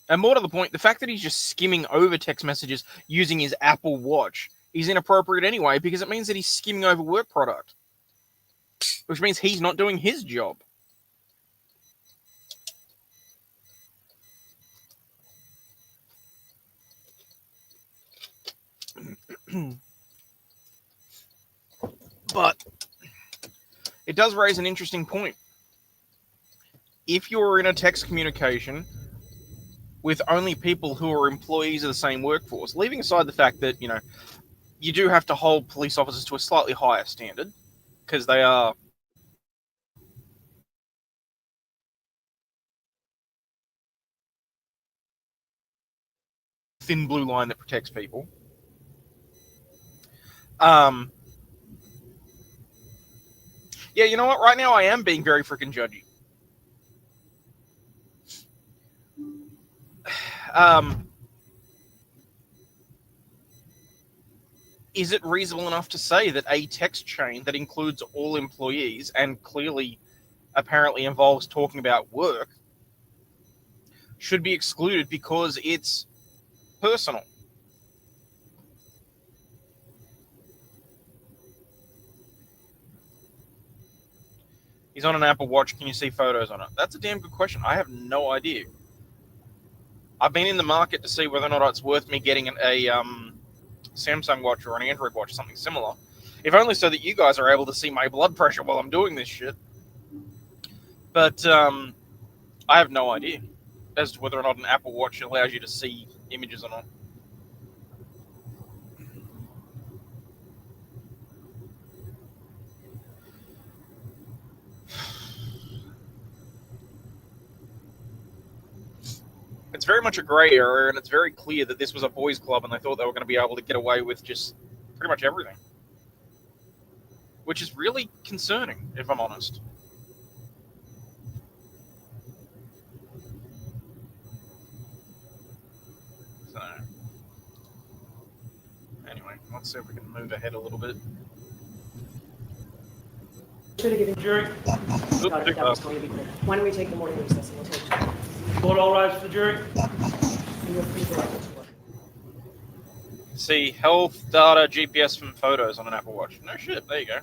And more to the point, the fact that he's just skimming over text messages using his Apple Watch is inappropriate anyway, because it means that he's skimming over work product, which means he's not doing his job. But it does raise an interesting point. If you're in a text communication with only people who are employees of the same workforce, leaving aside the fact that, you know, you do have to hold police officers to a slightly higher standard because they are thin blue line that protects people. Yeah, you know what? Right now I am being very freaking judgy. Is it reasonable enough to say that a text chain that includes all employees and clearly apparently involves talking about work should be excluded because it's personal? He's on an Apple Watch. Can you see photos on it? That's a damn good question. I have no idea. I've been in the market to see whether or not it's worth me getting a Samsung watch or an Android watch or something similar. If only so that you guys are able to see my blood pressure while I'm doing this shit. But I have no idea as to whether or not an Apple Watch allows you to see images or not. It's very much a grey area, and it's very clear that this was a boys' club and they thought they were going to be able to get away with just pretty much everything. Which is really concerning, if I'm honest. So, anyway, let's see if we can move ahead a little bit. Should have given Jury, Got it, that was going to be quick. Why don't we take the morning recess and we'll take it. vote all rise for the jury. And you'll free the record to work. See, health data, GPS from photos on an Apple Watch. No shit, there you go.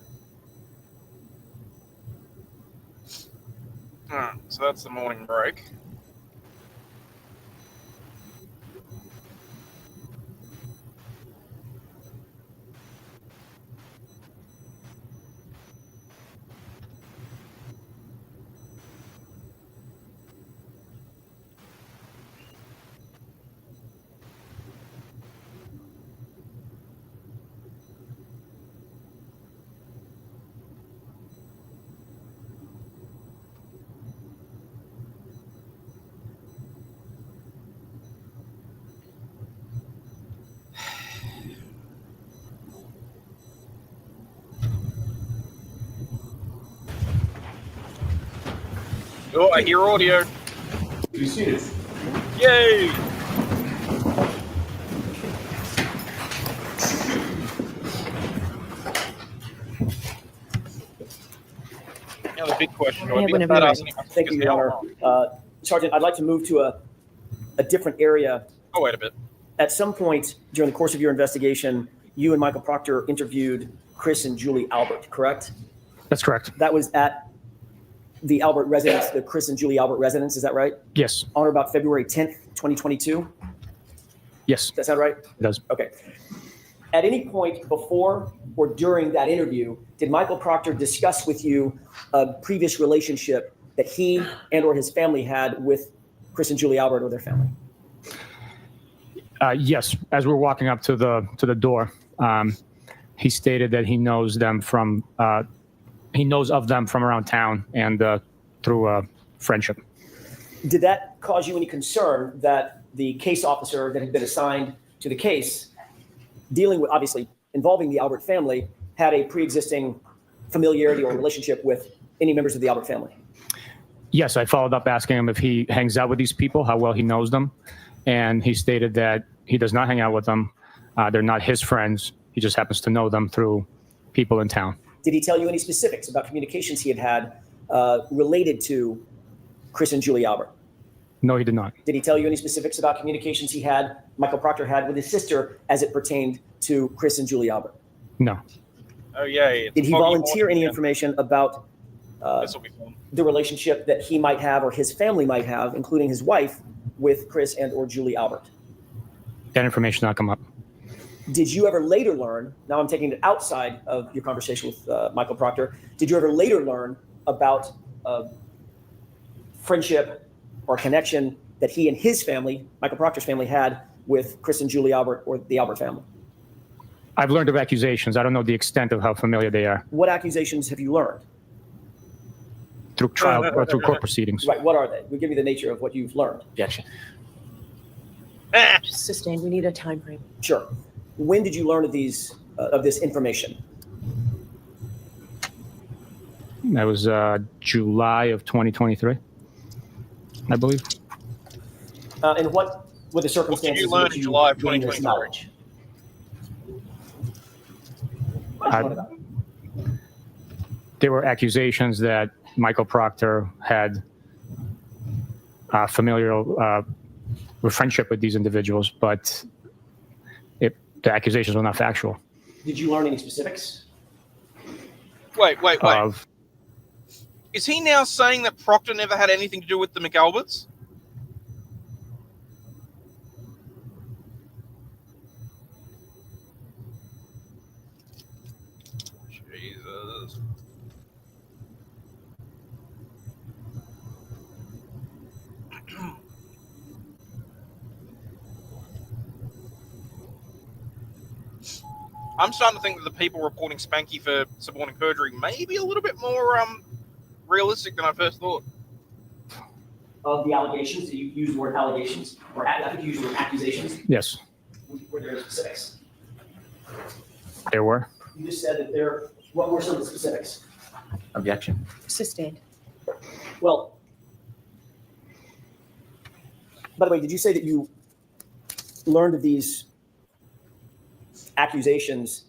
Alright, so that's the morning break. Oh, I hear audio. Be seated. Yay! Now the big question, do I be whenever that you're ass ready. Thank you, Your Honor. Sergeant, I'd like to move to a different area. Oh, wait a bit. At some point during the course of your investigation, you and Michael Proctor interviewed Chris and Julie Albert, correct? That's correct. That was at the Albert residence, the Chris and Julie Albert residence, is that right? Yes. On or about February 10th, 2022? Yes, Does that sound right? it does. Okay. At any point before or during that interview, did Michael Proctor discuss with you a previous relationship that he and or his family had with Chris and Julie Albert or their family? Yes. As we're walking up to the door, he stated that he knows them from he knows of them from around town and through friendship. Did that cause you any concern that the case officer that had been assigned to the case, dealing with, obviously involving the Albert family, had a pre-existing familiarity or relationship with any members of the Albert family? Yes, I followed up asking him if he hangs out with these people, how well he knows them. And he stated that he does not hang out with them. They're not his friends. He just happens to know them through people in town. Did he tell you any specifics about communications he had had related to Chris and Julie Albert? No, he did not. Did he tell you any specifics about communications Michael Proctor had with his sister as it pertained to Chris and Julie Albert? No. Oh yeah. Did he volunteer any information about This will be fun. the relationship that he might have or his family might have, including his wife, with Chris and or Julie Albert? That information not come up. Did you ever later learn, now I'm taking it outside of your conversation with Michael Proctor, did you ever later learn about friendship or connection that he and his family, Michael Proctor's family, had with Chris and Julie Albert or the Albert family? I've learned of accusations. I don't know the extent of how familiar they are. What accusations have you learned? Through trial or through court proceedings. Right, what are they? We'll give you the nature of what you've learned. Objection. Sustained. We need a time frame. Sure. When did you learn of these of this information? That was July of 2023, I believe. And what were the circumstances? you learn which in July of gained this 2023? knowledge? What did you learn about? There were accusations that Michael Proctor had familial friendship with these individuals, but the accusations were not factual. Did you learn any specifics? Wait. Of Is he now saying that Proctor never had anything to do with the McAlberts? Jesus. I'm starting to think that the people reporting Spanky for suborning perjury may be a little bit more realistic than I first thought. Of the allegations, you used the word allegations, or I think you used the word accusations. yes, Were there any specifics? there were. You just said that there. What were some of the specifics? Objection. Sustained. Well, by the way, did you say that you learned of these accusations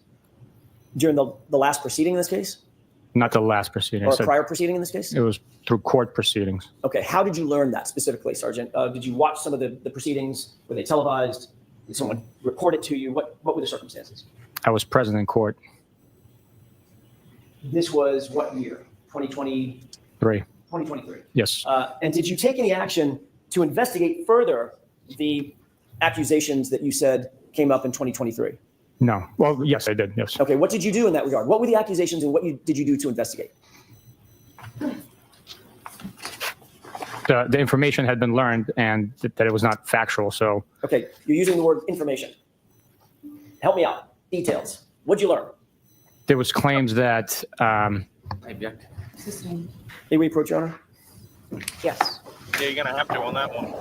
during the last proceeding in this case? Not the last proceeding. Or I a said prior proceeding in this case? it was through court proceedings. Okay, how did you learn that specifically, Sergeant? Did you watch some of the proceedings? Were they televised? Did someone report it to you? What were the circumstances? I was present in court. This was what year? 2020, 2023. Yes. And did you take any action to investigate further the accusations that you said came up in 2023? No. Well, yes, I did. Yes. Okay, what did you do in that regard? What were the accusations and what did you do to investigate? The information had been learned and that it was not factual. So Okay, you're using the word information. Help me out. Details. What'd you learn? there was claims that I object. Sustained. May we approach, Your Honor? Yes. Yeah, you're going to have to on that one.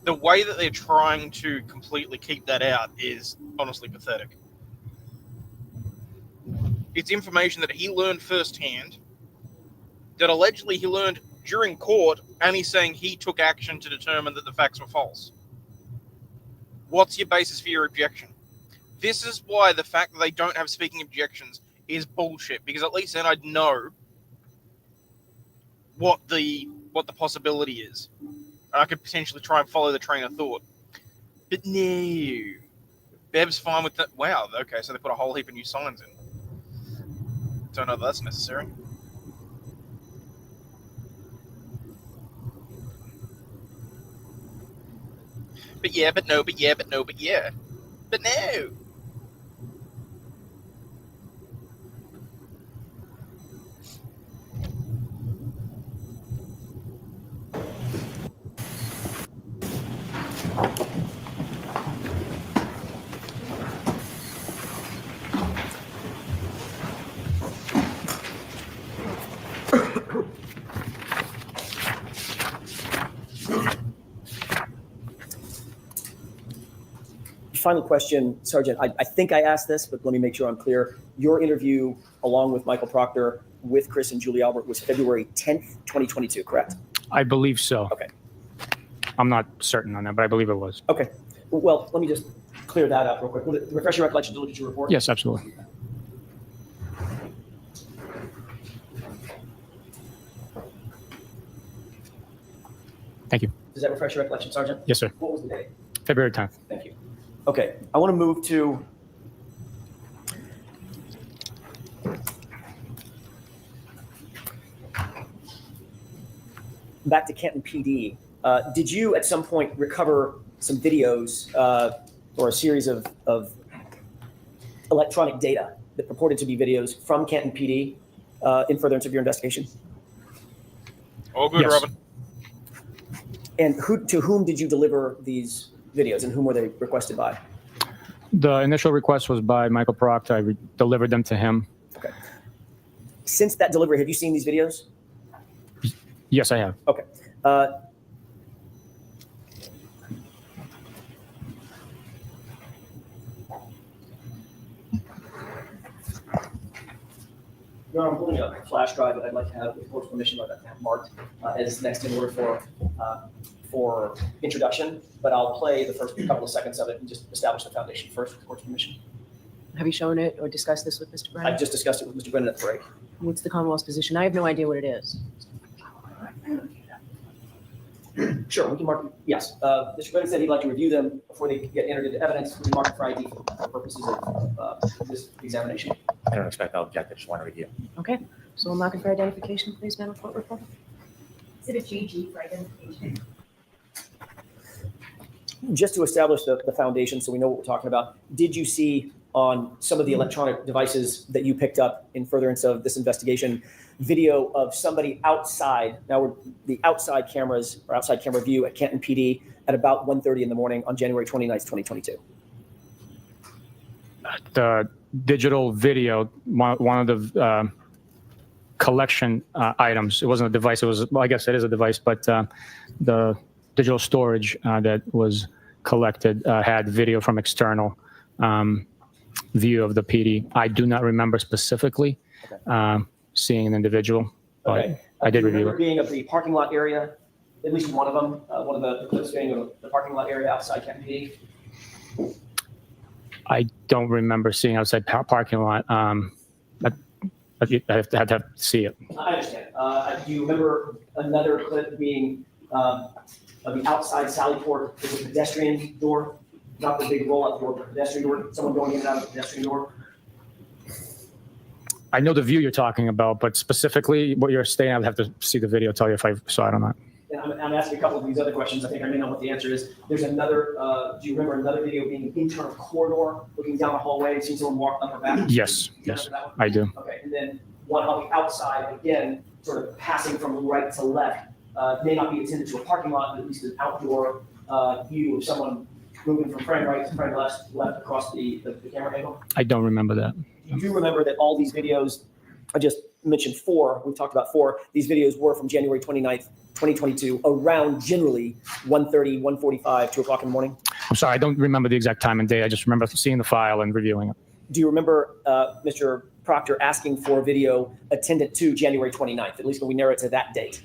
The way that they're trying to completely keep that out is honestly pathetic. It's information that he learned firsthand, that allegedly he learned during court, and he's saying he took action to determine that the facts were false. What's your basis for your objection? This is why the fact that they don't have speaking objections is bullshit, because at least then I'd know what the possibility is. And I could potentially try and follow the train of thought. But no. Bev's fine with that. Wow, okay, so they put a whole heap of new signs in. Don't know if that's necessary. But yeah, but no, but yeah, but no, but yeah. But no. final question, Sergeant. I think I asked this, but let me make sure I'm clear. Your interview, along with Michael Proctor, with Chris and Julie Albert, was February 10th, 2022, correct? I believe so. Okay. I'm not certain on that, but I believe it was. Okay. Well, let me just clear that up real quick. Will it refresh your recollection to look at your report? Yes, absolutely. Thank you. Does that refresh your recollection, Sergeant? Yes, sir. What was the date? February 10th. Thank you. Okay. I want to move to back to Canton PD. Did you at some point recover some videos or a series of electronic data that purported to be videos from Canton PD in furtherance of your investigation? All good, Yes. Robin. And to whom did you deliver these videos, and whom were they requested by? The initial request was by Michael Proctor. I delivered them to him. Okay. Since that delivery, have you seen these videos? Yes, I have. Okay. No, I'm holding a flash drive that I'd like to have, with court's permission, I'd like to have marked as next in order for introduction, but I'll play the first couple of seconds of it and just establish the foundation first with the court's permission. Have you shown it or discussed this with Mr. I Brennan? just discussed it with Mr. Brennan at the break. What's the Commonwealth's position? I have no idea what it is. Sure, we can mark, yes. Mr. Brennan said he'd like to review them before they get entered into evidence. We can mark it for ID for purposes of this examination. I don't expect I'll object. I just want to review. Okay, so we'll mark it for identification, please, Madam Court Reporter. Is it a GG for identification? Just to establish the foundation so we know what we're talking about, did you see on some of the electronic devices that you picked up in furtherance of this investigation video of somebody outside, the outside cameras or outside camera view at Canton PD at about 1:30 in the morning on January 29th, 2022? The digital video, one of the collection items, it wasn't a device, it was, well, I guess it is a device, but the digital storage that was collected had video from external view of the PD. I do not remember specifically seeing an individual, but Okay. I did Do you review remember it. being of the parking lot area, at least one of them, one of the clips being of the parking lot area outside Canton PD? I don't remember seeing outside parking lot. I have to see it. I understand. Do you remember another clip being of the outside Sally Port, there's a pedestrian door, not the big roll-up door, but pedestrian door, someone going in and out of the pedestrian door? I know the view you're talking about, but specifically what you're saying, I would have to see the video, tell you if I saw it or not. And I'm asking a couple of these other questions. I think I may know what the answer is. There's another, do you remember another video being an internal corridor, looking down the hallway and seeing someone walk up or back? Yes, Do you yes, remember that one? I do. Okay, and then one on the outside, again, sort of passing from right to left, may not be intended to a parking lot, but at least an outdoor view of someone moving from frame right to frame left across the camera angle. I don't remember that. You do remember that all these videos, I just mentioned four, we've talked about four, these videos were from January 29th, 2022, around generally 1:30, 1:45, 2 o'clock in the morning. I'm sorry, I don't remember the exact time and date. I just remember seeing the file and reviewing it. Do you remember Mr. Proctor asking for a video attendant to January 29th, at least when we narrow it to that date?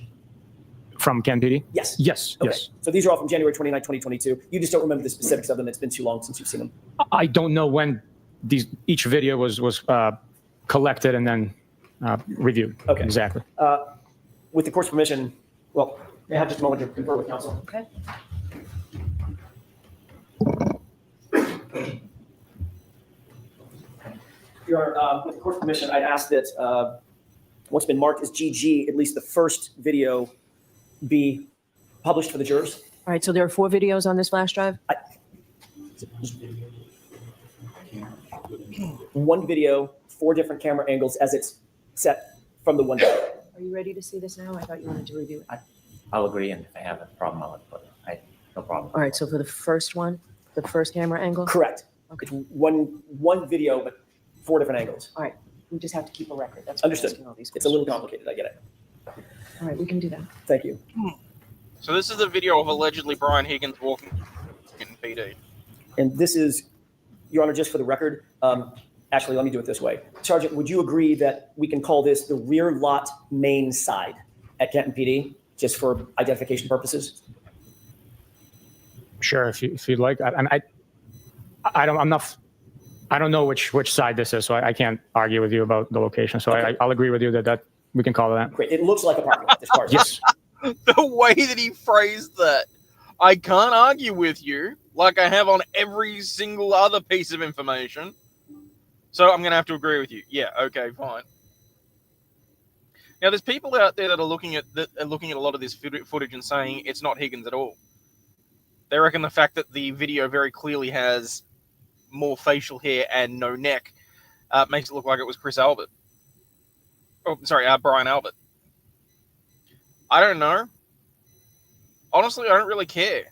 From Ken PD? Yes. Yes, Okay. yes. So these are all from January 29th, 2022. You just don't remember the specifics of them. It's been too long since you've seen them. I don't know when each video was collected and then reviewed. Okay. Exactly. With the court's permission, well, may I have just a moment to confer with counsel? Okay. With the court's permission, I'd ask that what's been marked as GG, at least the first video, be published for the jurors. All right, so there are 4 videos on this flash drive? One video, 4 different camera angles as it's set from the one video. Are you ready to see this now? I thought you wanted to review it. I'll agree, and if I have a problem, I'll put it. No problem. All right, so for the first one, the first camera angle? Correct. Okay. It's one video, but 4 different angles. All right, we just have to keep a record. That's why I'm Understood. asking all these It's a little questions. complicated, I get it. All right, we can do that. Thank you. So this is the video of allegedly Brian Higgins walking in PD. And this is Your Honor, just for the record, actually, let me do it this way. Sergeant, would you agree that we can call this the rear lot main side at Canton PD, just for identification purposes? Sure, if you'd like. I don't know which side this is, so I can't argue with you about the location. So Okay. I'll agree with you that we can call it that. Great. It looks like a parking lot. This car is. Yes. The way that he phrased that, I can't argue with you like I have on every single other piece of information. So I'm going to have to agree with you. Yeah, okay, fine. Now, there's people out there that are looking at a lot of this footage and saying it's not Higgins at all. They reckon the fact that the video very clearly has more facial hair and no neck makes it look like it was Chris Albert. Oh, sorry, Brian Albert. I don't know. Honestly, I don't really care.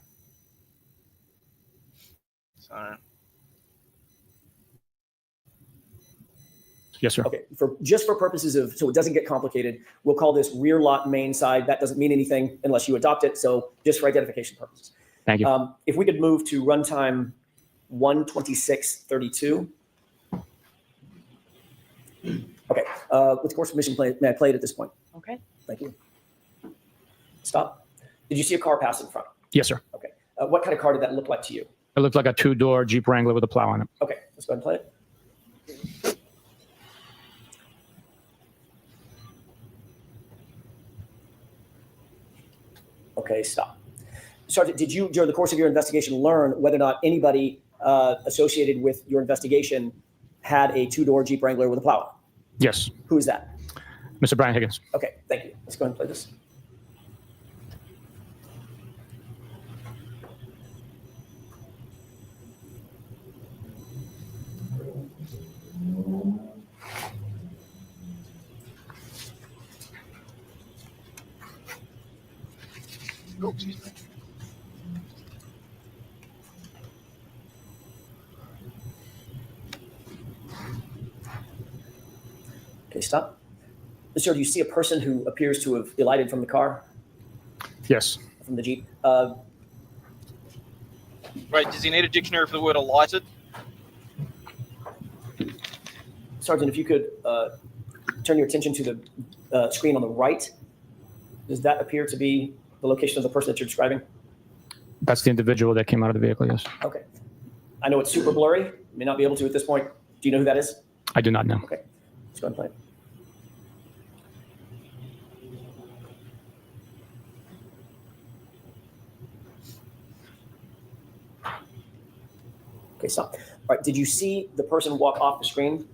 So, Yes, sir. Okay, just for purposes of, so it doesn't get complicated, we'll call this rear lot main side. That doesn't mean anything unless you adopt it. So just for identification purposes. Thank you. If we could move to runtime 1:26:32. Okay, with course permission, may I play it at this point? Okay. Thank you. Stop. Did you see a car pass in front? Yes, sir. Okay. What kind of car did that look like to you? It looked like a two-door Jeep Wrangler with a plow on it. Okay, let's go ahead and play it. Okay, stop. Sergeant, did you, during the course of your investigation, learn whether or not anybody associated with your investigation had a two-door Jeep Wrangler with a plow on? Yes. Who is that? Mr. Brian Higgins. Okay, thank you. Let's go ahead and play this. oh, excuse me. Okay, stop. Sir, do you see a person who appears to have alighted from the car, Yes. from the Jeep? Right, does he need a dictionary for the word alighted? Sergeant, if you could turn your attention to the screen on the right, does that appear to be the location of the person that you're describing? That's the individual that came out of the vehicle, yes. Okay. I know it's super blurry. May not be able to at this point. Do you know who that is? I do not know. Okay. Let's go ahead and play it. Okay, stop. All right, did you see the person walk off the screen?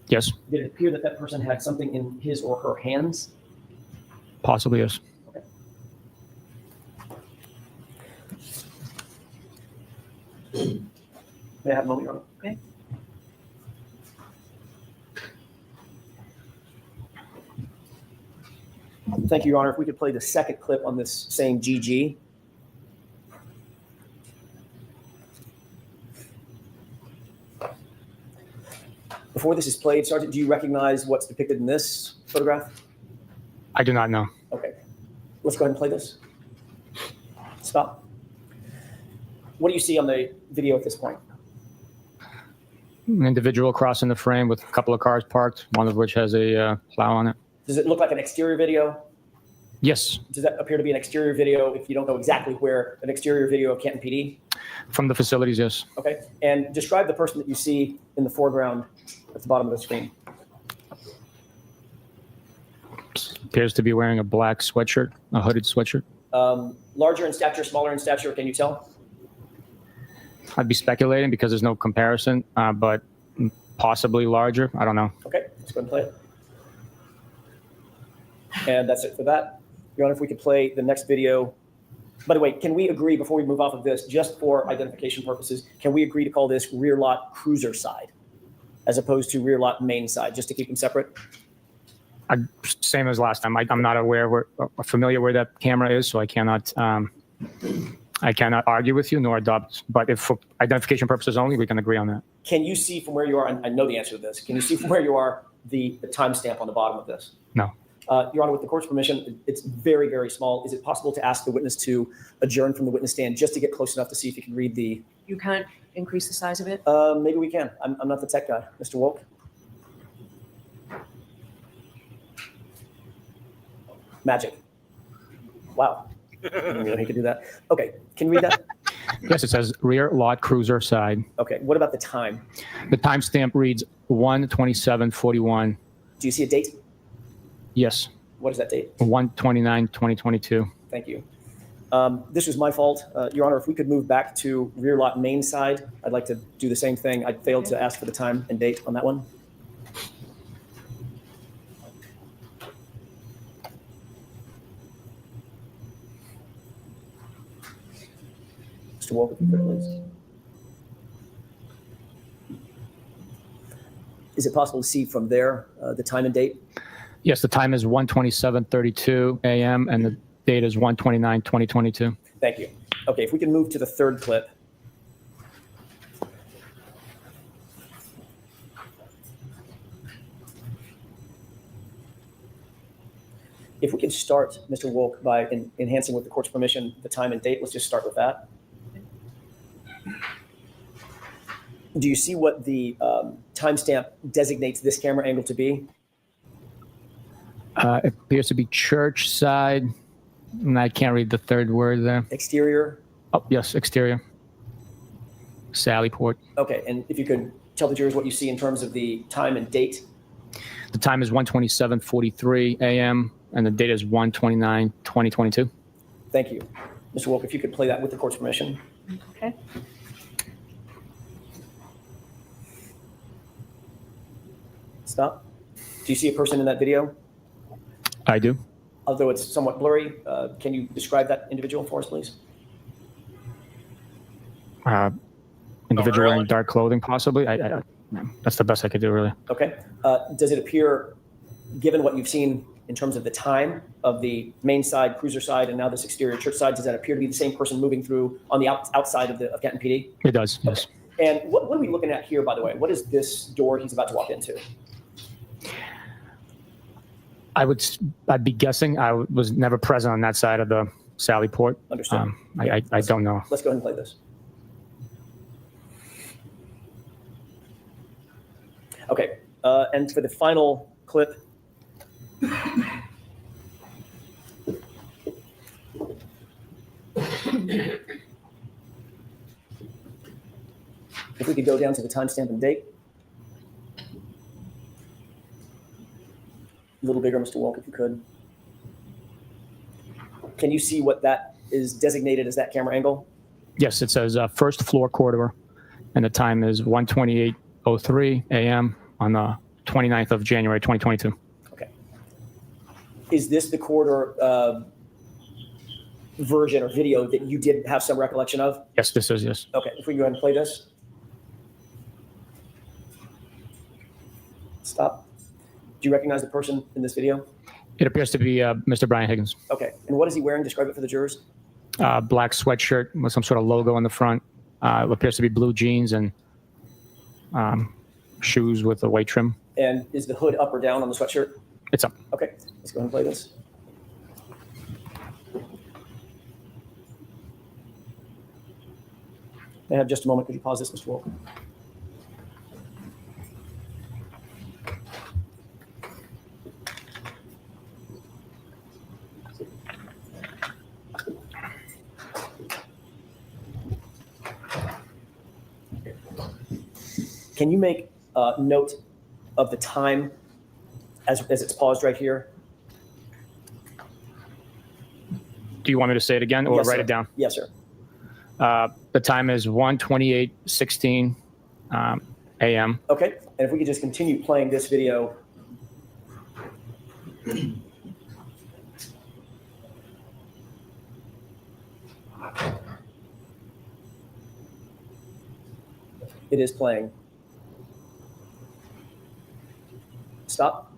Yes. Did it appear that that person had something in his or her hands? Possibly, yes. Okay. May I have a moment, Your Honor? Okay. Thank you, Your Honor. If we could play the second clip on this same GG. Before this is played, Sergeant, do you recognize what's depicted in this photograph? I do not know. Okay. Let's go ahead and play this. Stop. What do you see on the video at this point? An individual crossing the frame with a couple of cars parked, one of which has a plow on it. Does it look like an exterior video? Yes. Does that appear to be an exterior video if you don't know exactly where, an exterior video of Canton PD? From the facilities, yes. Okay. And describe the person that you see in the foreground at the bottom of the screen. Appears to be wearing a black sweatshirt, a hooded sweatshirt. Larger in stature, smaller in stature, can you tell? I'd be speculating because there's no comparison, but possibly larger. I don't know. Okay, let's go ahead and play it. And that's it for that. Your Honor, if we could play the next video. By the way, can we agree before we move off of this, just for identification purposes, can we agree to call this rear lot cruiser side as opposed to rear lot main side, just to keep them separate? Same as last time. I'm not familiar where that camera is, so I cannot argue with you nor adopt. But if for identification purposes only, we can agree on that. Can you see from where you are, and I know the answer to this, can you see from where you are the timestamp on the bottom of this? No. Your Honor, with the court's permission, it's very, very small. Is it possible to ask the witness to adjourn from the witness stand just to get close enough to see if you can read the? You can't increase the size of it? Maybe we can. I'm not the tech guy. Mr. Wolk? Magic. Wow. I didn't know he could do that. Okay, can you read that? Yes, it says rear lot cruiser side. Okay, what about the time? The timestamp reads 1:27:41. Do you see a date? Yes, What is that date? 1/29/2022. Thank you. This was my fault. Your Honor, if we could move back to rear lot main side, I'd like to do the same thing. I failed to ask for the time and date on that one. Mr. Wolf, if you could, please. Is it possible to see from there the time and date? Yes, the time is 1:27:32 a.m. and the date is 1/29/2022. Thank you. Okay, if we can move to the third clip. If we could start, Mr. Wolk, by enhancing with the court's permission the time and date, let's just start with that. Do you see what the timestamp designates this camera angle to be? It appears to be church side, and I can't read the third word there. Exterior? Oh, yes, exterior. Sally port. Okay, and if you could tell the jurors what you see in terms of the time and date. The time is 1:27:43 a.m. and the date is 1/29/2022. Thank you. Mr. Wolk, if you could play that with the court's permission. Okay. Stop. Do you see a person in that video? I do. Although it's somewhat blurry, can you describe that individual for us, please? Individual wearing dark clothing, possibly. That's the best I could do, really. Okay. Does it appear, given what you've seen in terms of the time of the main side, cruiser side, and now this exterior church side, does that appear to be the same person moving through on the outside of Canton PD? It does, yes. And what are we looking at here, by the way? What is this door he's about to walk into? I'd be guessing. I was never present on that side of the Sally port. Understood. I don't know. Let's go ahead and play this. Okay, and for the final clip. If we could go down to the timestamp and date. A little bigger, Mr. Wolk, if you could. Can you see what that is designated as that camera angle? Yes, it says first floor corridor, and the time is 1:28:03 a.m. on the 29th of January, 2022. Okay. Is this the corridor version or video that you did have some recollection of? Yes, this is, yes. Okay, if we go ahead and play this. Stop. Do you recognize the person in this video? It appears to be Mr. Brian Higgins. Okay, and what is he wearing? Describe it for the jurors. Black sweatshirt with some sort of logo on the front. It appears to be blue jeans and shoes with a white trim. And is the hood up or down on the sweatshirt? It's up. Okay, let's go ahead and play this. May I have just a moment? Could you pause this, Mr. Wolk? Can you make note of the time as it's paused right here? Do you want me to say it again or Yes, write sir. it down? Yes, sir. The time is 1:28:16 a.m. Okay, and if we could just continue playing this video. It is playing. Stop.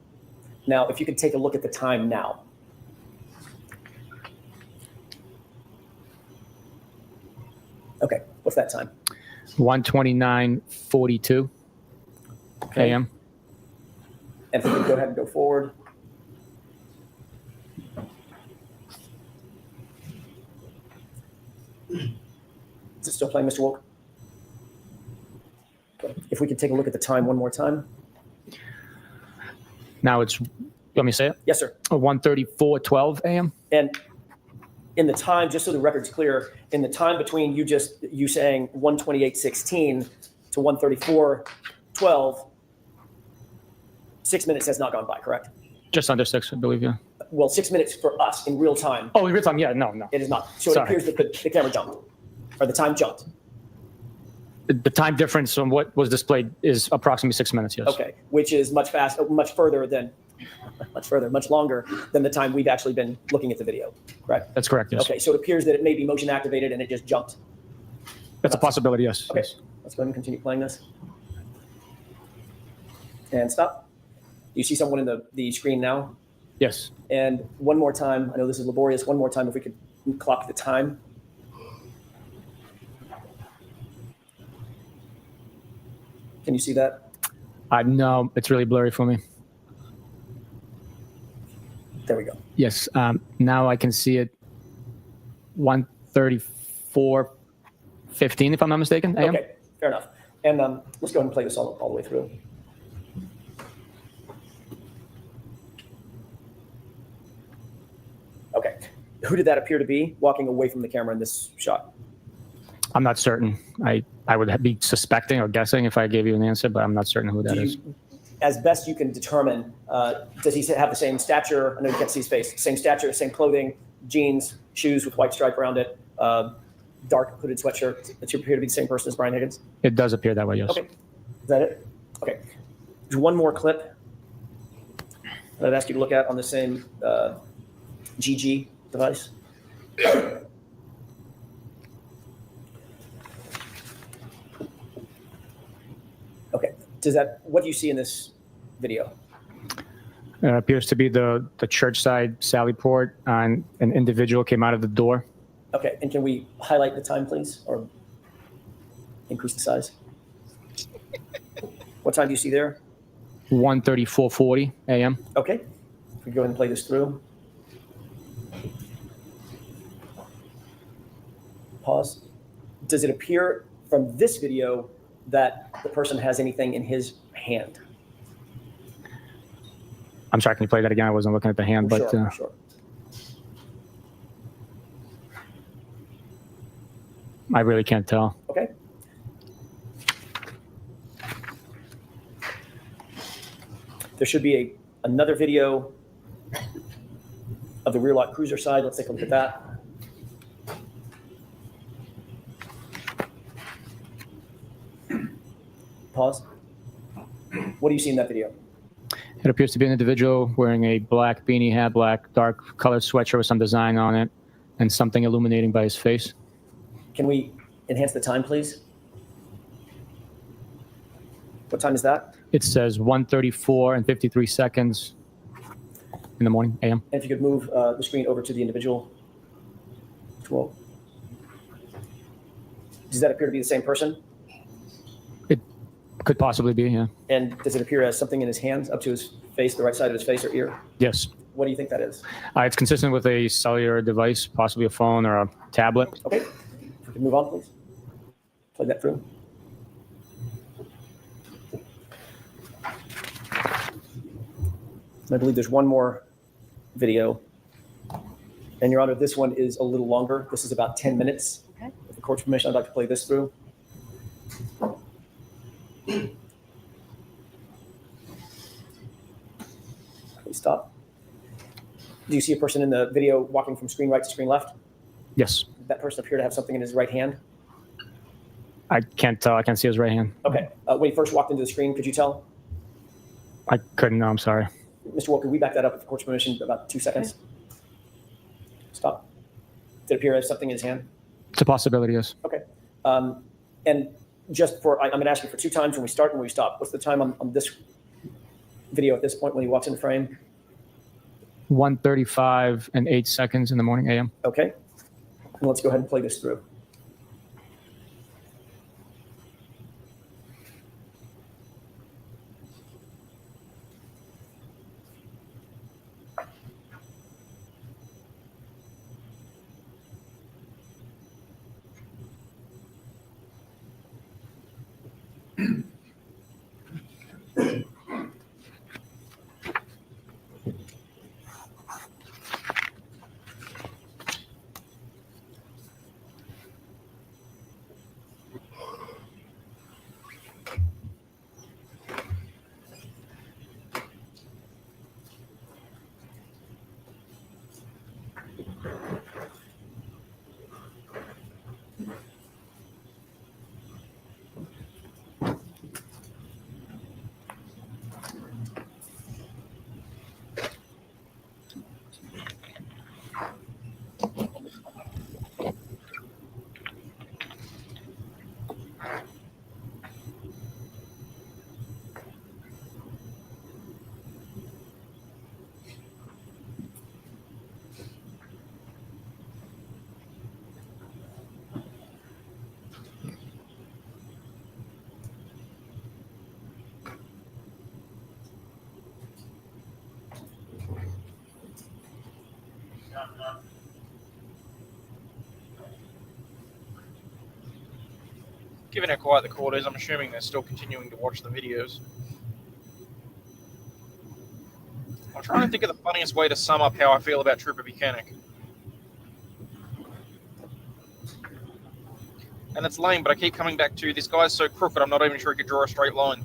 Now, if you could take a look at the time now. Okay, what's that time? 1:29:42 Okay. a.m. And if we could go ahead and go forward. Is it still playing, Mr. Wolk? Okay. If we could take a look at the time one more time. Now it's, let me say it, Yes, sir. 1:34:12 a.m. And in the time, just so the record's clear, in the time between you saying 1:28:16 to 1:34:12, 6 minutes has not gone by, correct? Just under 6, I believe, yeah. Well, 6 minutes for us in real time. Oh, in real time, yeah, no. It is not. So Sorry. it appears that the camera jumped, or the time jumped. The time difference on what was displayed is approximately 6 minutes, yes. Okay, which is much longer than the time we've actually been looking at the video, correct? That's correct, yes. Okay, so it appears that it may be motion activated and it just jumped. That's a possibility, yes. Okay, yes. let's go ahead and continue playing this. And stop. Do you see someone in the screen now? Yes. And one more time, I know this is laborious, one more time if we could clock the time. Can you see that? No, it's really blurry for me. There we go. Yes, now I can see it 1:34:15, if I'm not mistaken, AM. Okay, fair enough. And let's go ahead and play this all the way through. Okay, who did that appear to be walking away from the camera in this shot? I'm not certain. I would be suspecting or guessing if I gave you an answer, but I'm not certain who that is. As best you can determine, does he have the same stature? I know you can't see his face. Same stature, same clothing, jeans, shoes with white stripe around it, dark hooded sweatshirt. Does he appear to be the same person as Brian Higgins? It does appear that way, yes. Okay, is that it? Okay, there's one more clip that I'd ask you to look at on the same GG device. Okay, what do you see in this video? It appears to be the church side sally port, and an individual came out of the door. Okay, and can we highlight the time, please, or increase the size? What time do you see there? 1:34:40 a.m. Okay, if we go ahead and play this through. Pause. Does it appear from this video that the person has anything in his hand? I'm sorry, can you play that again? I wasn't looking at the hand, but Sure. I really can't tell. Okay. There should be another video of the rear lock cruiser side. Let's take a look at that. Pause. What do you see in that video? It appears to be an individual wearing a black beanie hat, black dark colored sweatshirt with some design on it, and something illuminating by his face. Can we enhance the time, please? What time is that? It says 1:34 and 53 seconds in the morning, a.m. And if you could move the screen over to the individual. Well, does that appear to be the same person? It could possibly be, yeah. And does it appear as something in his hands up to his face, the right side of his face or ear? Yes. What do you think that is? It's consistent with a cellular device, possibly a phone or a tablet. Okay. If we can move on, please. Play that through. I believe there's one more video. And Your Honor, this one is a little longer. This is about 10 minutes. Okay. With the court's permission, I'd like to play this through. Please stop. Do you see a person in the video walking from screen right to screen left? Yes. Did that person appear to have something in his right hand? I can't tell. I can't see his right hand. Okay. When he first walked into the screen, could you tell? I couldn't. No, I'm sorry. Mr. Walker, we back that up with the court's permission about 2 seconds. Stop. Did it appear as something in his hand? It's a possibility, yes. Okay. And just for, I'm going to ask you for 2 times when we start and when we stop. What's the time on this video at this point when he walks in the frame? 1:35 and 8 seconds in the morning, a.m. Okay. And let's go ahead and play this through. Given how quiet the court is, I'm assuming they're still continuing to watch the videos. I'm trying to think of the funniest way to sum up how I feel about Trooper Buchanan. And it's lame, but I keep coming back to this guy's so crooked, I'm not even sure he could draw a straight line.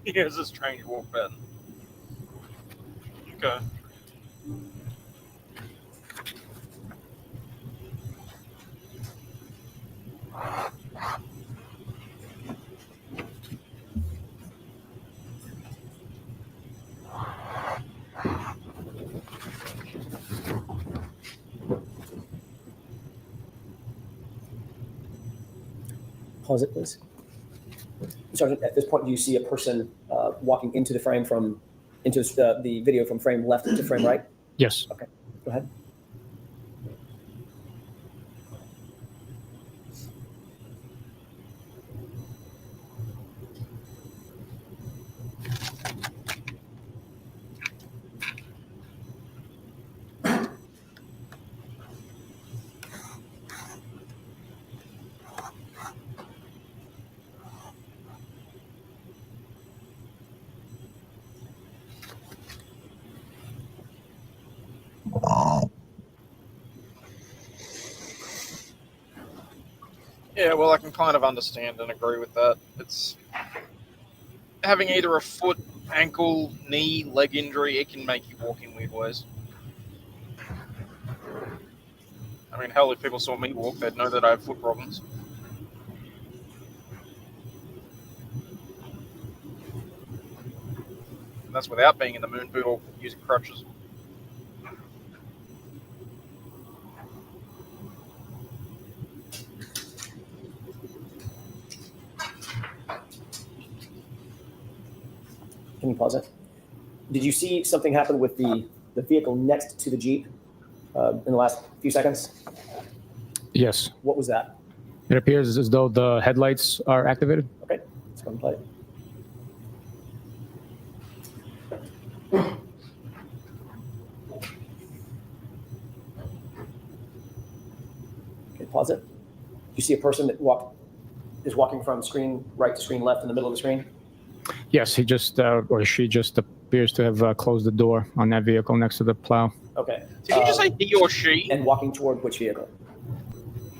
Here's a strange walk pattern. Okay. Pause it, please. Sergeant, at this point, do you see a person walking into the frame into the video from frame left to frame right? Yes. Okay, go ahead. Yeah, well, I can kind of understand and agree with that. It's having either a foot, ankle, knee, leg injury, it can make you walk in weird ways. I mean, hell, if people saw me walk, they'd know that I have foot problems. And that's without being in the moon boot or using crutches. Can you pause it? Did you see something happen with the vehicle next to the Jeep in the last few seconds? Yes. What was that? It appears as though the headlights are activated. Okay, let's go and play it. Okay, pause it. You see a person that is walking from screen right to screen left in the middle of the screen? Yes, he just or she just appears to have closed the door on that vehicle next to the plow. Okay. Did you just say he or she? And walking toward which vehicle?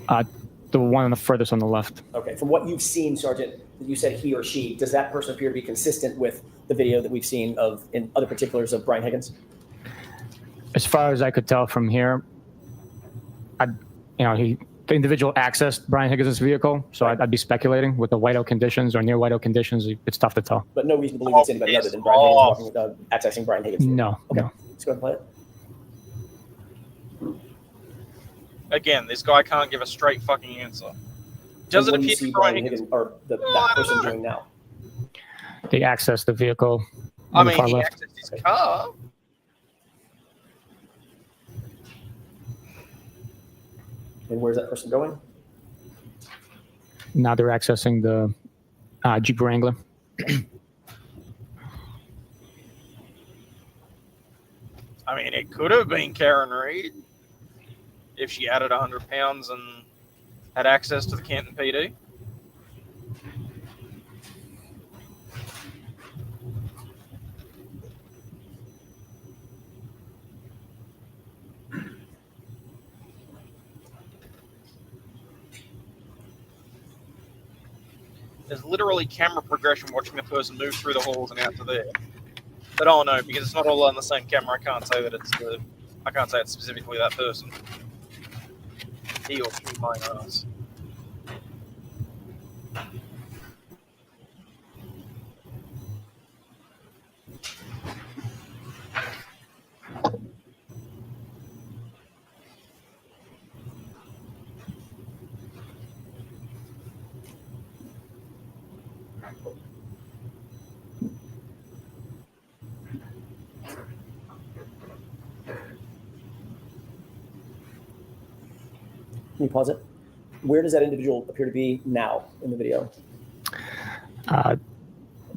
The one on the furthest on the left. Okay, from what you've seen, Sergeant, you said he or she. Does that person appear to be consistent with the video that we've seen in other particulars of Brian Higgins? As far as I could tell from here, the individual accessed Brian Higgins' vehicle, so I'd be speculating with the whiteout conditions or near whiteout conditions. It's tough to tell. But no reason to believe it's anybody other than Brian Higgins accessing Brian Higgins. No, Okay, no. let's go ahead and play it. Again, this guy can't give a straight fucking answer. Does And it what do you appear see Brian Brian Higgins? Higgins, or that I don't person know. doing now? They accessed the vehicle I on the mean, far he left. accessed his car. And where's that person going? Now they're accessing the Jeep Wrangler. I mean, it could have been Karen Reed if she added 100 pounds and had access to the Canton PD. There's literally camera progression watching the person move through the halls and out to there. But oh no, because it's not all on the same camera, I can't say that I can't say it's specifically that person. He or she might ask. Can you pause it? Where does that individual appear to be now in the video?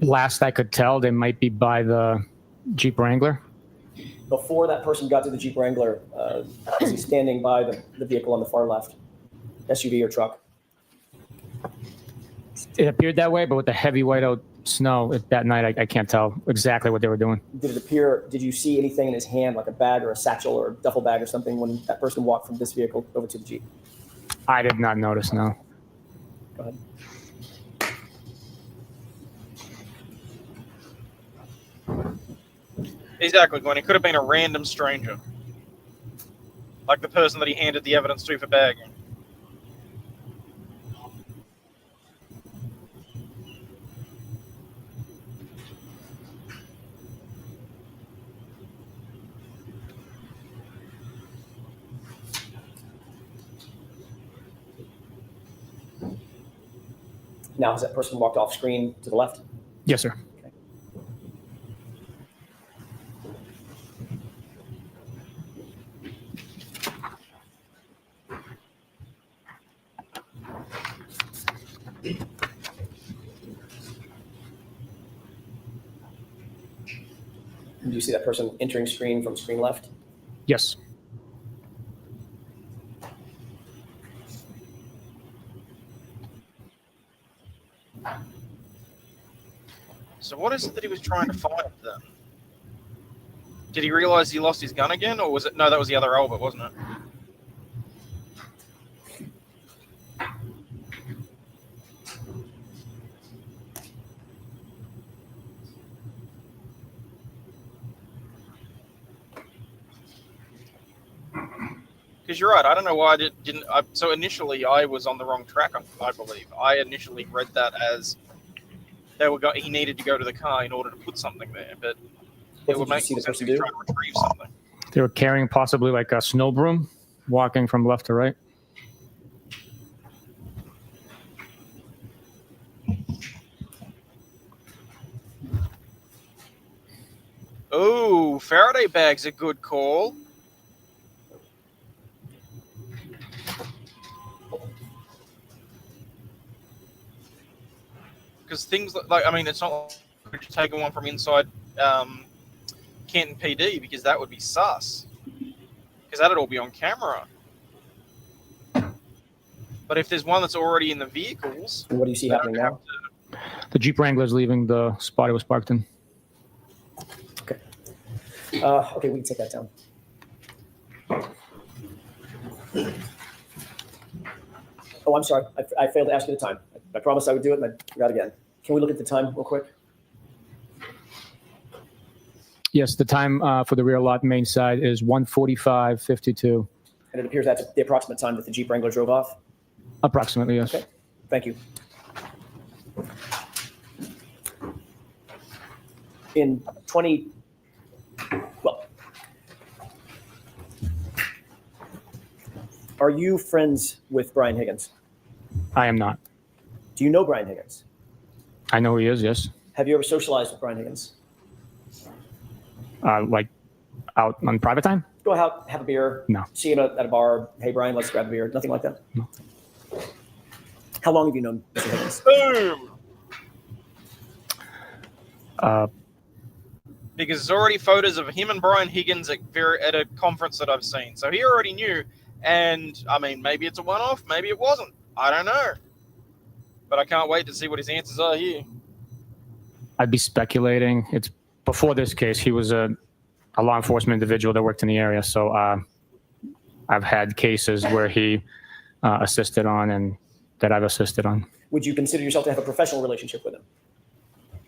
Last I could tell, they might be by the Jeep Wrangler. Before that person got to the Jeep Wrangler, is he standing by the vehicle on the far left, SUV or truck? It appeared that way, but with the heavy whiteout snow that night, I can't tell exactly what they were doing. Did you see anything in his hand, like a bag or a satchel or a duffel bag or something, when that person walked from this vehicle over to the Jeep? I did not notice, no. Go ahead. Exactly, Gwen. It could have been a random stranger. Like the person that he handed the evidence to for bagging. Now, has that person walked off screen to the left? Yes, sir. Do you see that person entering screen from screen left? Yes. So what is it that he was trying to find then? Did he realize he lost his gun again, or was it? No, that was the other Albert, wasn't it? Because you're right. I don't know why I didn't. So initially, I was on the wrong track. I believe I initially read that as he needed to go to the car in order to put something there, but it would make see the sense person if he was do? trying to retrieve something. They were carrying possibly like a snow broom, walking from left to right. Oh, Faraday bag's a good call. Because things like, I mean, it's not like you're taking one from inside Canton PD, because that would be sus. Because that'd all be on camera. But if there's one that's already in the vehicles, And what do you see they happening don't have now? The Jeep Wrangler's leaving the spot it was parked in. Okay, we can take that down. Oh, I'm sorry. I failed to ask you the time. I promised I would do it, and I forgot again. Can we look at the time real quick? Yes, the time for the rear lot main side is 1:45:52. And it appears that's the approximate time that the Jeep Wrangler drove off. Approximately, yes. Okay, thank you. In 20, well, Are you friends with Brian Higgins? I am not. Do you know Brian Higgins? I know who he is, yes. Have you ever socialized with Brian Higgins? Like out on private time? Go out, have a beer. No. See him at a bar. Hey, Brian, let's grab a beer. Nothing like that? No. How long have you known Mr. Higgins? Boom. Uh, Because there's already photos of him and Brian Higgins at a conference that I've seen. So he already knew. And, I mean, maybe it's a one-off. Maybe it wasn't. I don't know. But I can't wait to see what his answers are here. I'd be speculating. It's before this case. He was a law enforcement individual that worked in the area. So I've had cases where he assisted on and that I've assisted on. Would you consider yourself to have a professional relationship with him?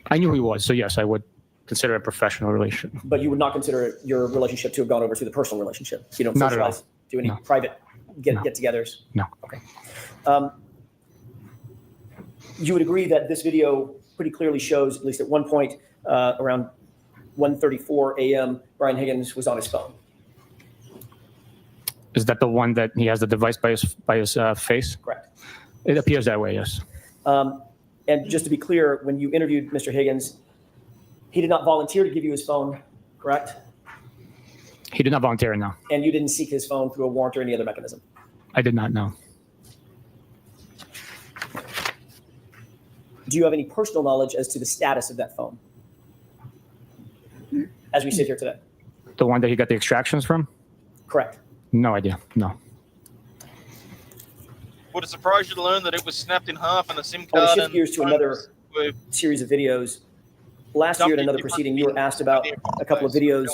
I knew who he was. So, yes, I would consider it a professional relationship. But you would not consider your relationship to have gone over to the personal relationship? You don't Not at socialize, do any No. private No. get-togethers? No. Okay. You would agree that this video pretty clearly shows, at least at one point, around 1:34 a.m., Brian Higgins was on his phone. Is that the one that he has the device by his face? Correct. It appears that way, yes. And just to be clear, when you interviewed Mr. Higgins, he did not volunteer to give you his phone, correct? He did not volunteer, no. And you didn't seek his phone through a warrant or any other mechanism? I did not know. Do you have any personal knowledge as to the status of that phone as we sit here today? The one that he got the extractions from? Correct. No idea, no. Would it surprise you to learn that it was snapped in half and the SIM I want card to shift and gears to another series of videos. Last year at another proceeding, you were asked about a couple of videos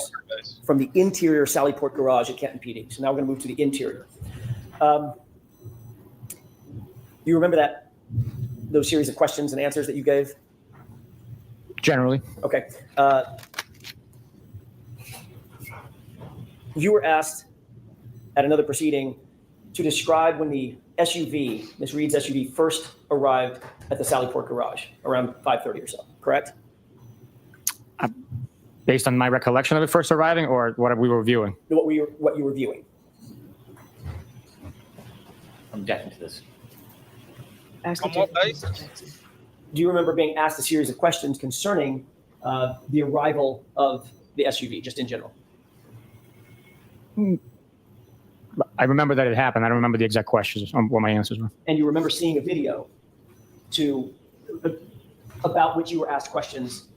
from the interior Sallyport garage at Kenton PD. So now we're going to move to the interior. You remember those series of questions and answers that you gave? Generally. Okay. You were asked at another proceeding to describe when the SUV, Ms. Reed's SUV, first arrived at the Sallyport garage around 5:30 or so, correct? Based on my recollection of it first arriving or what we were viewing? What you were viewing. Objection to this. On what basis? Do you remember being asked a series of questions concerning the arrival of the SUV, just in general? I remember that it happened. I don't remember the exact questions on what my answers were. And you remember seeing a video about which you were asked questions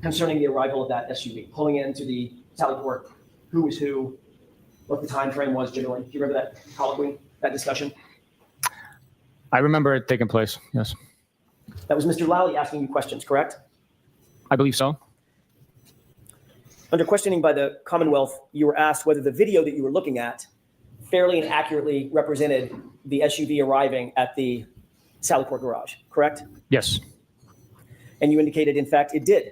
concerning the arrival of that SUV, pulling into the Sallyport, who was who, what the time frame was generally. Do you remember that colloquy, that discussion? I remember it taking place, yes. That was Mr. Lally asking you questions, correct? I believe so. Under questioning by the Commonwealth, you were asked whether the video that you were looking at fairly and accurately represented the SUV arriving at the Sallyport garage, correct? Yes. And you indicated, in fact, it did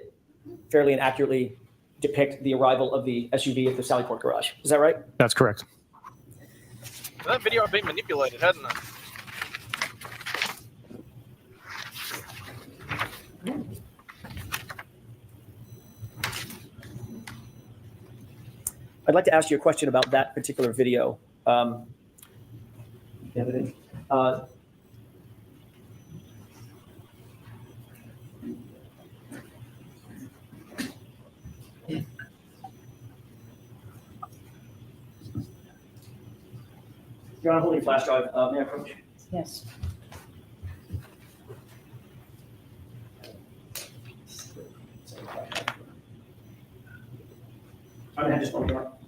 fairly and accurately depict the arrival of the SUV at the Sallyport garage. Is that right? That's correct. That video had been manipulated, hadn't it? I'd like to ask you a question about that particular video. You're on holding flash drive. May I approach? Yes. I'm going to just open it up.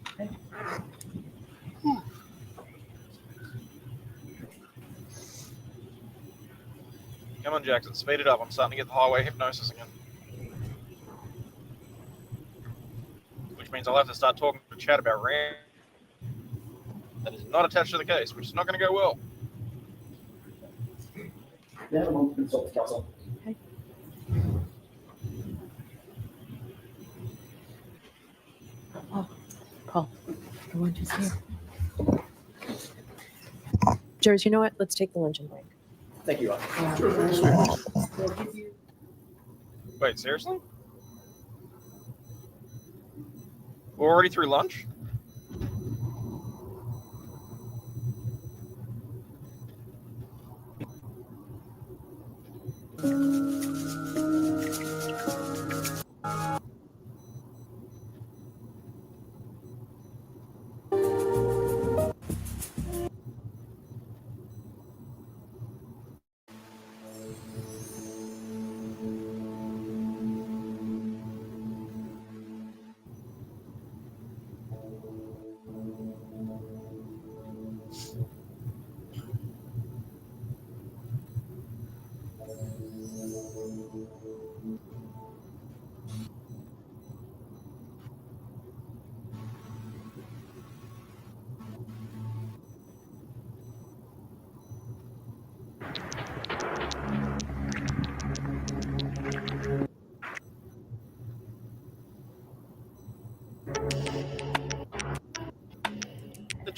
Come on, Jackson, speed it up. I'm starting to get the highway hypnosis again. Which means I'll have to start talking to chat about RAM. That is not attached to the case, which is not going to go well. May I have a moment to consult with counsel? Okay. Oh, Paul, the lunch is here. Jurors, you know what? Let's take the luncheon break. Thank you, Your Honor. Wait, seriously? We're already through lunch?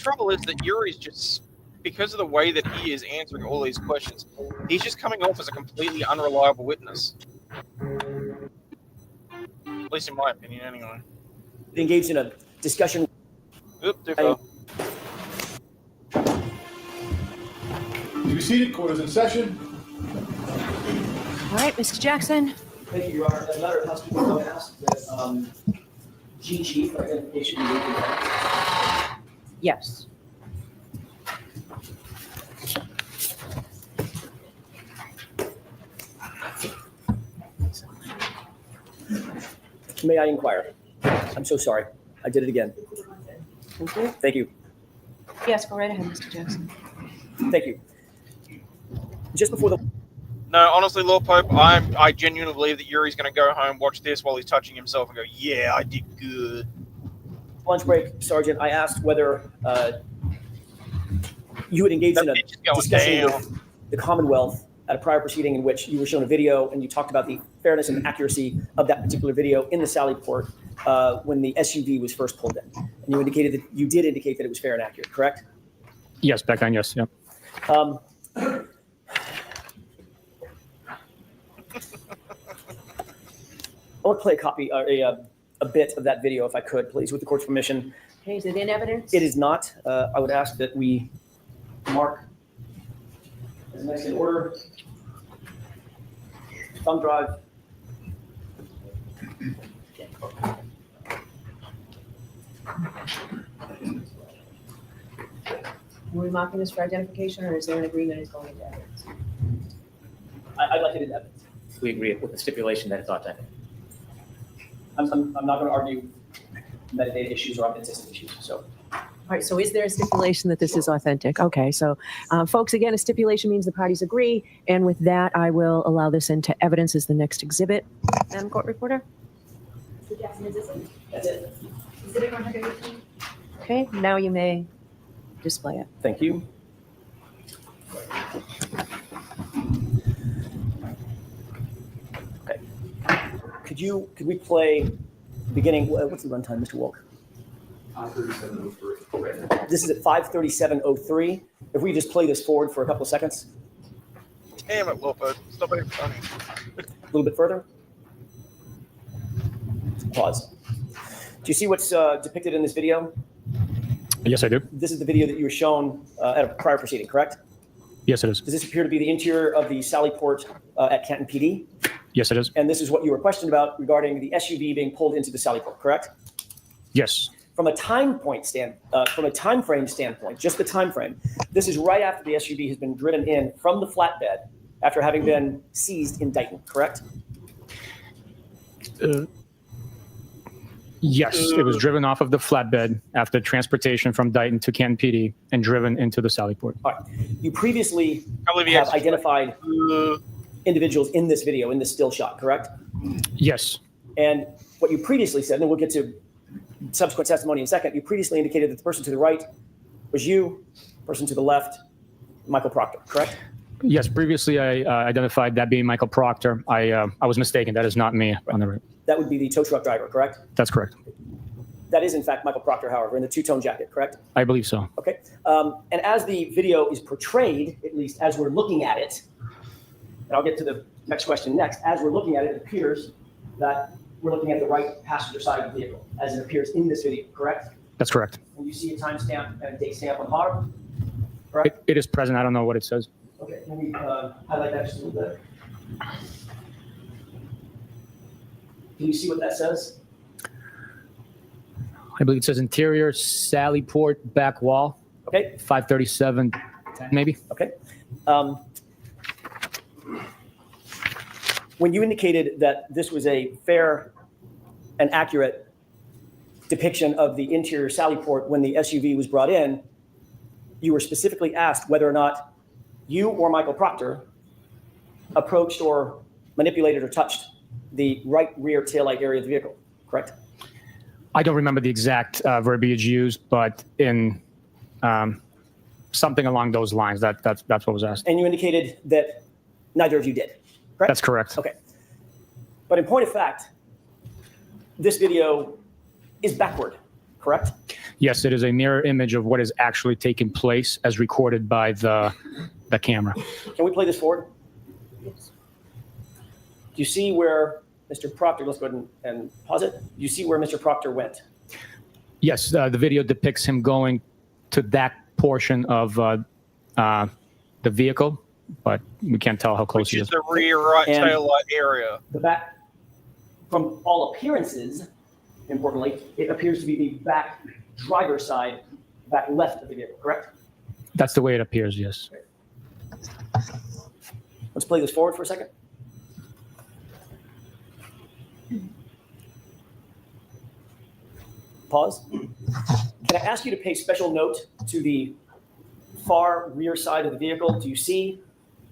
trouble is that Yuri's just, because of the way that he is answering all these questions, he's just coming off as a completely unreliable witness. At least in my opinion, anyway. Engaged in a discussion. Oop, too far. You be seated, court is in session. All right, Mr. Jackson. Thank you, Your Honor. As a matter of housekeeping, I'm going to ask that GG for identification be moved. Yes. May I inquire? I'm so sorry. I did it again. Thank you. Thank you. Yes, go right ahead, Mr. Jackson. Thank you. Just before the No, honestly, Lord Pope, I genuinely believe that Yuri's going to go home, watch this while he's touching himself, and go, "Yeah, I did good." lunch break, Sergeant, I asked whether you had engaged in a That bitch is going discussion down. with the Commonwealth at a prior proceeding in which you were shown a video and you talked about the fairness and accuracy of that particular video in the Sally Port when the SUV was first pulled in. And you indicated that you did indicate that it was fair and accurate, correct? Yes, back then, yes. Yeah. I want to play a copy, a bit of that video, if I could, please, with the court's permission. Okay, is it in evidence? It is not. I would ask that we mark as next in order. Thumb drive. Are we marking this for identification, or is there an agreement it's going into evidence? I'd like it in evidence. We agree with the stipulation that it's authentic. I'm not going to argue metadata issues or authenticity issues. So All right, so is there a stipulation that this is authentic? Okay, so folks, again, a stipulation means the parties agree, and with that, I will allow this into evidence as the next exhibit. Madam Court Reporter? Mr. Jackson, is this it? that's it. Is it a contract agreement? Okay, now you may display it. Thank you. Okay. Could we play beginning? What's the runtime, Mr. Wolk? 537:03. This is at 5:37:03. If we just play this forward for a couple of seconds, Damn it, Lord Pope. Stop being funny. a little bit further. Pause. Do you see what's depicted in this video? Yes, I do. This is the video that you were shown at a prior proceeding, correct? Yes, it is. Does this appear to be the interior of the Sally Port at Canton PD? Yes, it is. And this is what you were questioned about regarding the SUV being pulled into the Sally Port, correct? Yes. From a time frame standpoint, just the time frame, this is right after the SUV has been driven in from the flatbed after having been seized in Dighton, correct? Yes, it was driven off of the flatbed after transportation from Dighton to Canton PD and driven into the Sally Port. All right. You previously I believe he have has identified individuals in this video, in this still shot, correct? Yes. And what you previously said, and we'll get to subsequent testimony in a second, you previously indicated that the person to the right was you, person to the left, Michael Proctor, correct? Yes, previously I identified that being Michael Proctor. I was mistaken. That is not me on the right. That would be the tow truck driver, correct? That's correct. That is, in fact, Michael Proctor, however, in the two-tone jacket, correct? I believe so. Okay. And as the video is portrayed, at least as we're looking at it, and I'll get to the next question next, as we're looking at it, it appears that we're looking at the right passenger side of the vehicle, as it appears in this video, correct? That's correct. And you see a timestamp and a date stamp on the bottom, correct? It is present. I don't know what it says. Okay, let me highlight that just a little bit. Can you see what that says? I believe it says interior, Sally Port, back wall, Okay, 537, maybe. okay. When you indicated that this was a fair and accurate depiction of the interior Sally Port when the SUV was brought in, you were specifically asked whether or not you or Michael Proctor approached or manipulated or touched the right rear taillight area of the vehicle, correct? I don't remember the exact verbiage used, but in something along those lines, that's what was asked. And you indicated that neither of you did, correct? That's correct. Okay. But in point of fact, this video is backward, correct? Yes, it is a mirror image of what is actually taking place as recorded by the camera. Can we play this forward? Do you see where Mr. Proctor, let's go ahead and pause it. Do you see where Mr. Proctor went? Yes, the video depicts him going to that portion of the vehicle, but we can't tell how close Which he is is. the rear right And- tail light area. The back, from all appearances, importantly, it appears to be the back driver's side, back left of the vehicle, correct? That's the way it appears, yes. Let's play this forward for a second. Pause. Can I ask you to pay special note to the far rear side of the vehicle? Do you see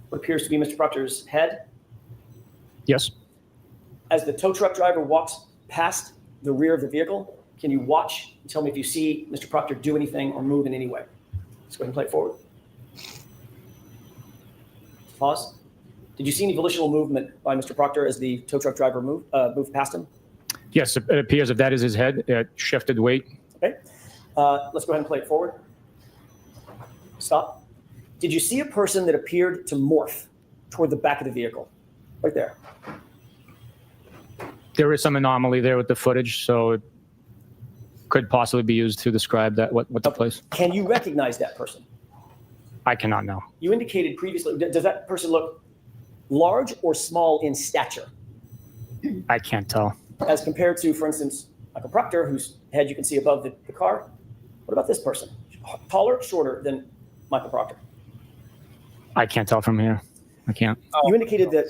what appears to be Mr. Proctor's head? Yes, As the tow truck driver walks past the rear of the vehicle, can you watch and tell me if you see Mr. Proctor do anything or move in any way? Let's go ahead and play it forward. Pause. Did you see any volitional movement by Mr. Proctor as the tow truck driver moved past him? yes, it appears if that is his head, it shifted weight. Okay. Let's go ahead and play it forward. Stop. Did you see a person that appeared to morph toward the back of the vehicle? Right there. There is some anomaly there with the footage, so it could possibly be used to describe that what took place. Can you recognize that person? I cannot know. You indicated previously, does that person look large or small in stature I can't tell. as compared to, for instance, Michael Proctor, whose head you can see above the car? What about this person? Taller, shorter than Michael Proctor? I can't tell from here. I can't. You indicated that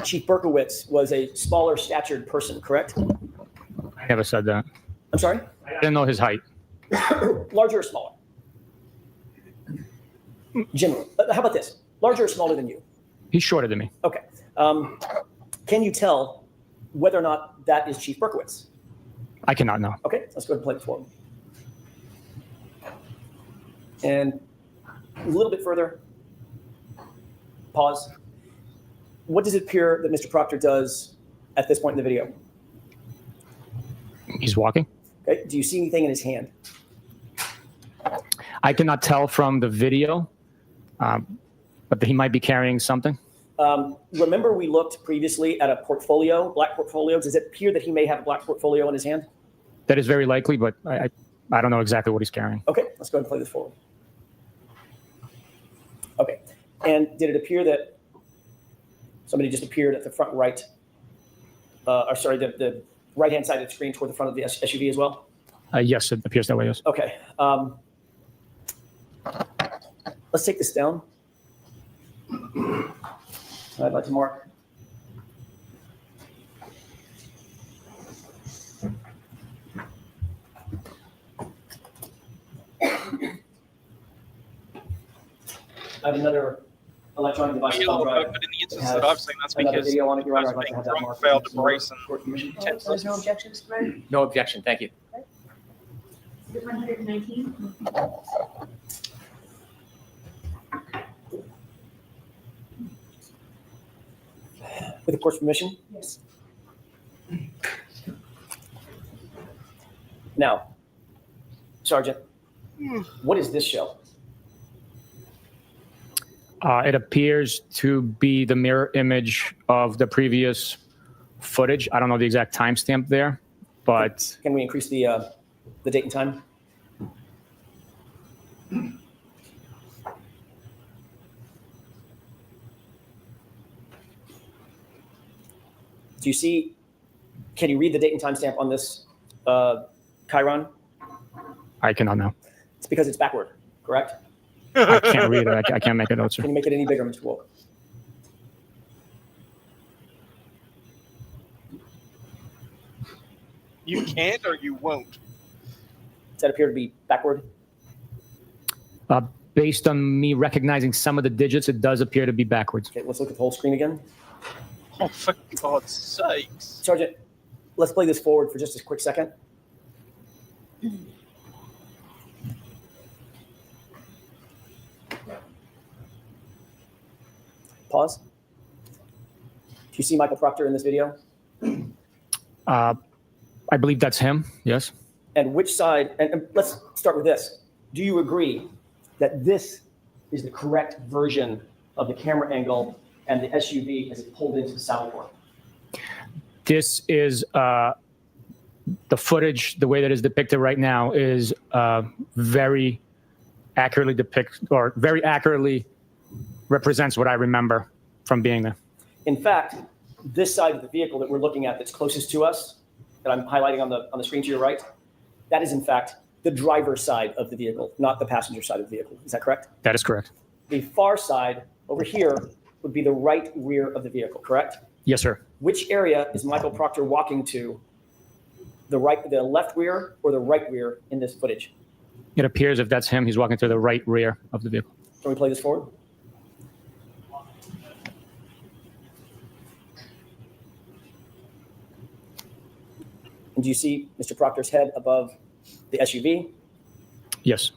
Chief Berkowitz was a smaller statured person, correct? I never said that. I'm sorry? I didn't know his height. Larger or smaller? Generally. How about this? Larger or smaller than you? He's shorter than me. Okay. Can you tell whether or not that is Chief Berkowitz? I cannot know. Okay, let's go ahead and play the form. And a little bit further. Pause. What does it appear that Mr. Proctor does at this point in the video? He's walking. Okay. Do you see anything in his hand? I cannot tell from the video, but he might be carrying something. Remember we looked previously at a portfolio, black portfolio. Does it appear that he may have a black portfolio in his hand? That is very likely, but I don't know exactly what he's carrying. Okay, let's go ahead and play this forward. Okay, and did it appear that somebody just appeared at the front right, the right-hand side of the screen toward the front of the SUV as well? Yes, it appears that way, yes. Okay. Let's take this down. I'd like to mark. I have another electronic device. But I'll drive. in the instance that I've seen, that's Another because video on it, Your Honor. I'd like to being have that drunk marked. failed to brace and Court permission. There's no objections, right? No objection, thank you. Is it 119? With the court's permission? Yes. Now, Sergeant, what is this show? It appears to be the mirror image of the previous footage. I don't know the exact timestamp there, but Can we increase the date and time? Do you see, can you read the date and timestamp on this Chiron? I cannot know. It's because it's backward, correct? I can't read it. I can't make a note, sir. Can you make it any bigger, Mr. Wolk? You can't or you won't. Does that appear to be backward? Based on me recognizing some of the digits, it does appear to be backwards. Okay, let's look at the whole screen again. Oh, for God's sakes. Sergeant, let's play this forward for just a quick second. Pause. Do you see Michael Proctor in this video? I believe that's him. Yes. And which side, and let's start with this. Do you agree that this is the correct version of the camera angle and the SUV as it pulled into the sally port? This is the footage, the way that is depicted right now is very accurately very accurately represents what I remember from being there. In fact, this side of the vehicle that we're looking at that's closest to us, that I'm highlighting on the screen to your right, that is in fact the driver's side of the vehicle, not the passenger side of the vehicle. Is that correct? That is correct. The far side over here would be the right rear of the vehicle, correct? Yes, sir. Which area is Michael Proctor walking to? The left rear or the right rear in this footage? It appears if that's him, he's walking to the right rear of the vehicle. Can we play this forward? And do you see Mr. Proctor's head above the SUV? Yes.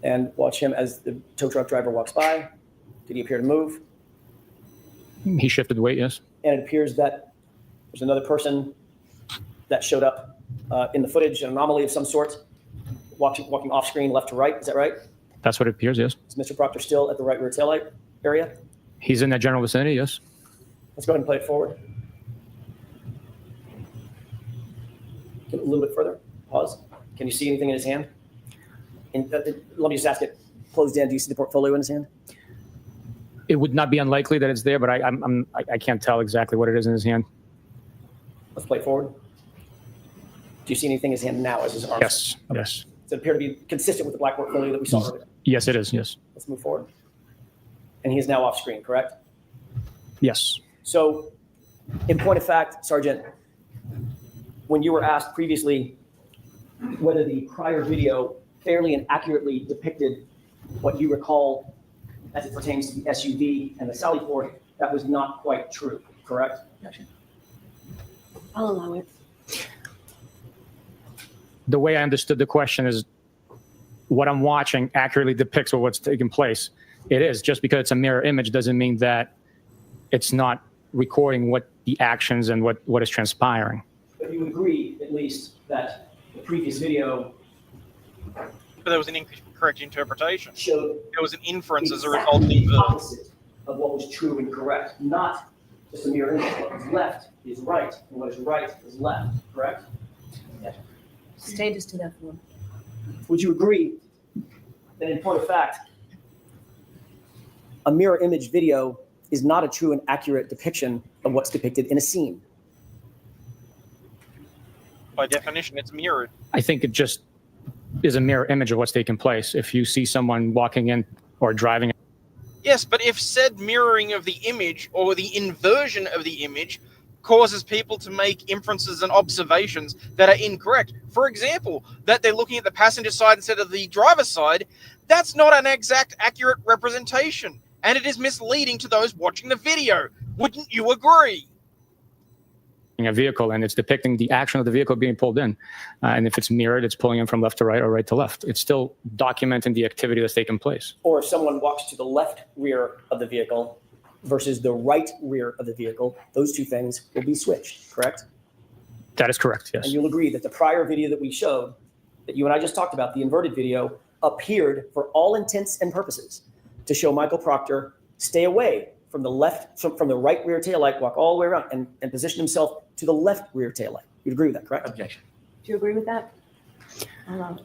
And watch him as the tow truck driver walks by. Did he appear to move? He shifted weight, yes. And it appears that there's another person that showed up in the footage, an anomaly of some sort, walking off screen left to right. Is that right? That's what it appears, yes. Is Mr. Proctor still at the right rear taillight area? He's in that general vicinity, yes. Let's go ahead and play it forward. Get a little bit further. Pause. Can you see anything in his hand? Let me just ask it. Closed in. Do you see the portfolio in his hand? It would not be unlikely that it's there, but I can't tell exactly what it is in his hand. Let's play it forward. Do you see anything in his hand now as his arm? Yes. Okay. Yes. Does it appear to be consistent with the black portfolio that we saw earlier? Yes, it is. Yes. Let's move forward. And he is now off screen, correct? Yes. So, in point of fact, Sergeant, when you were asked previously whether the prior video fairly and accurately depicted what you recall as it pertains to the SUV and the sally port, that was not quite true, correct? I'll allow it. The way I understood the question is what I'm watching accurately depicts what's taking place. It is. Just because it's a mirror image doesn't mean that it's not recording what the actions and what is transpiring. But you agree, at least, that the previous video But there was an incorrect interpretation. showed There was an inference as a result of exactly the the opposite of what was true and correct, not just a mirror image. What is left is right, and what is right is left, correct? State us to that form. Would you agree that in point of fact, a mirror image video is not a true and accurate depiction of what's depicted in a scene? by definition, it's mirrored. I think it just is a mirror image of what's taking place. If you see someone walking in or driving. Yes, but if said mirroring of the image or the inversion of the image causes people to make inferences and observations that are incorrect, for example, that they're looking at the passenger side instead of the driver's side, that's not an exact accurate representation, and it is misleading to those watching the video. Wouldn't you agree? A vehicle, and it's depicting the action of the vehicle being pulled in. And if it's mirrored, it's pulling in from left to right or right to left. It's still documenting the activity that's taking place. Or if someone walks to the left rear of the vehicle versus the right rear of the vehicle, those two things will be switched, correct? That is correct, yes. And you'll agree that the prior video that we showed, that you and I just talked about, the inverted video, appeared for all intents and purposes to show Michael Proctor stay away from the left, from the right rear taillight, walk all the way around and position himself to the left rear taillight. You'd agree with that, correct? Objection. Do you agree with that? Allow.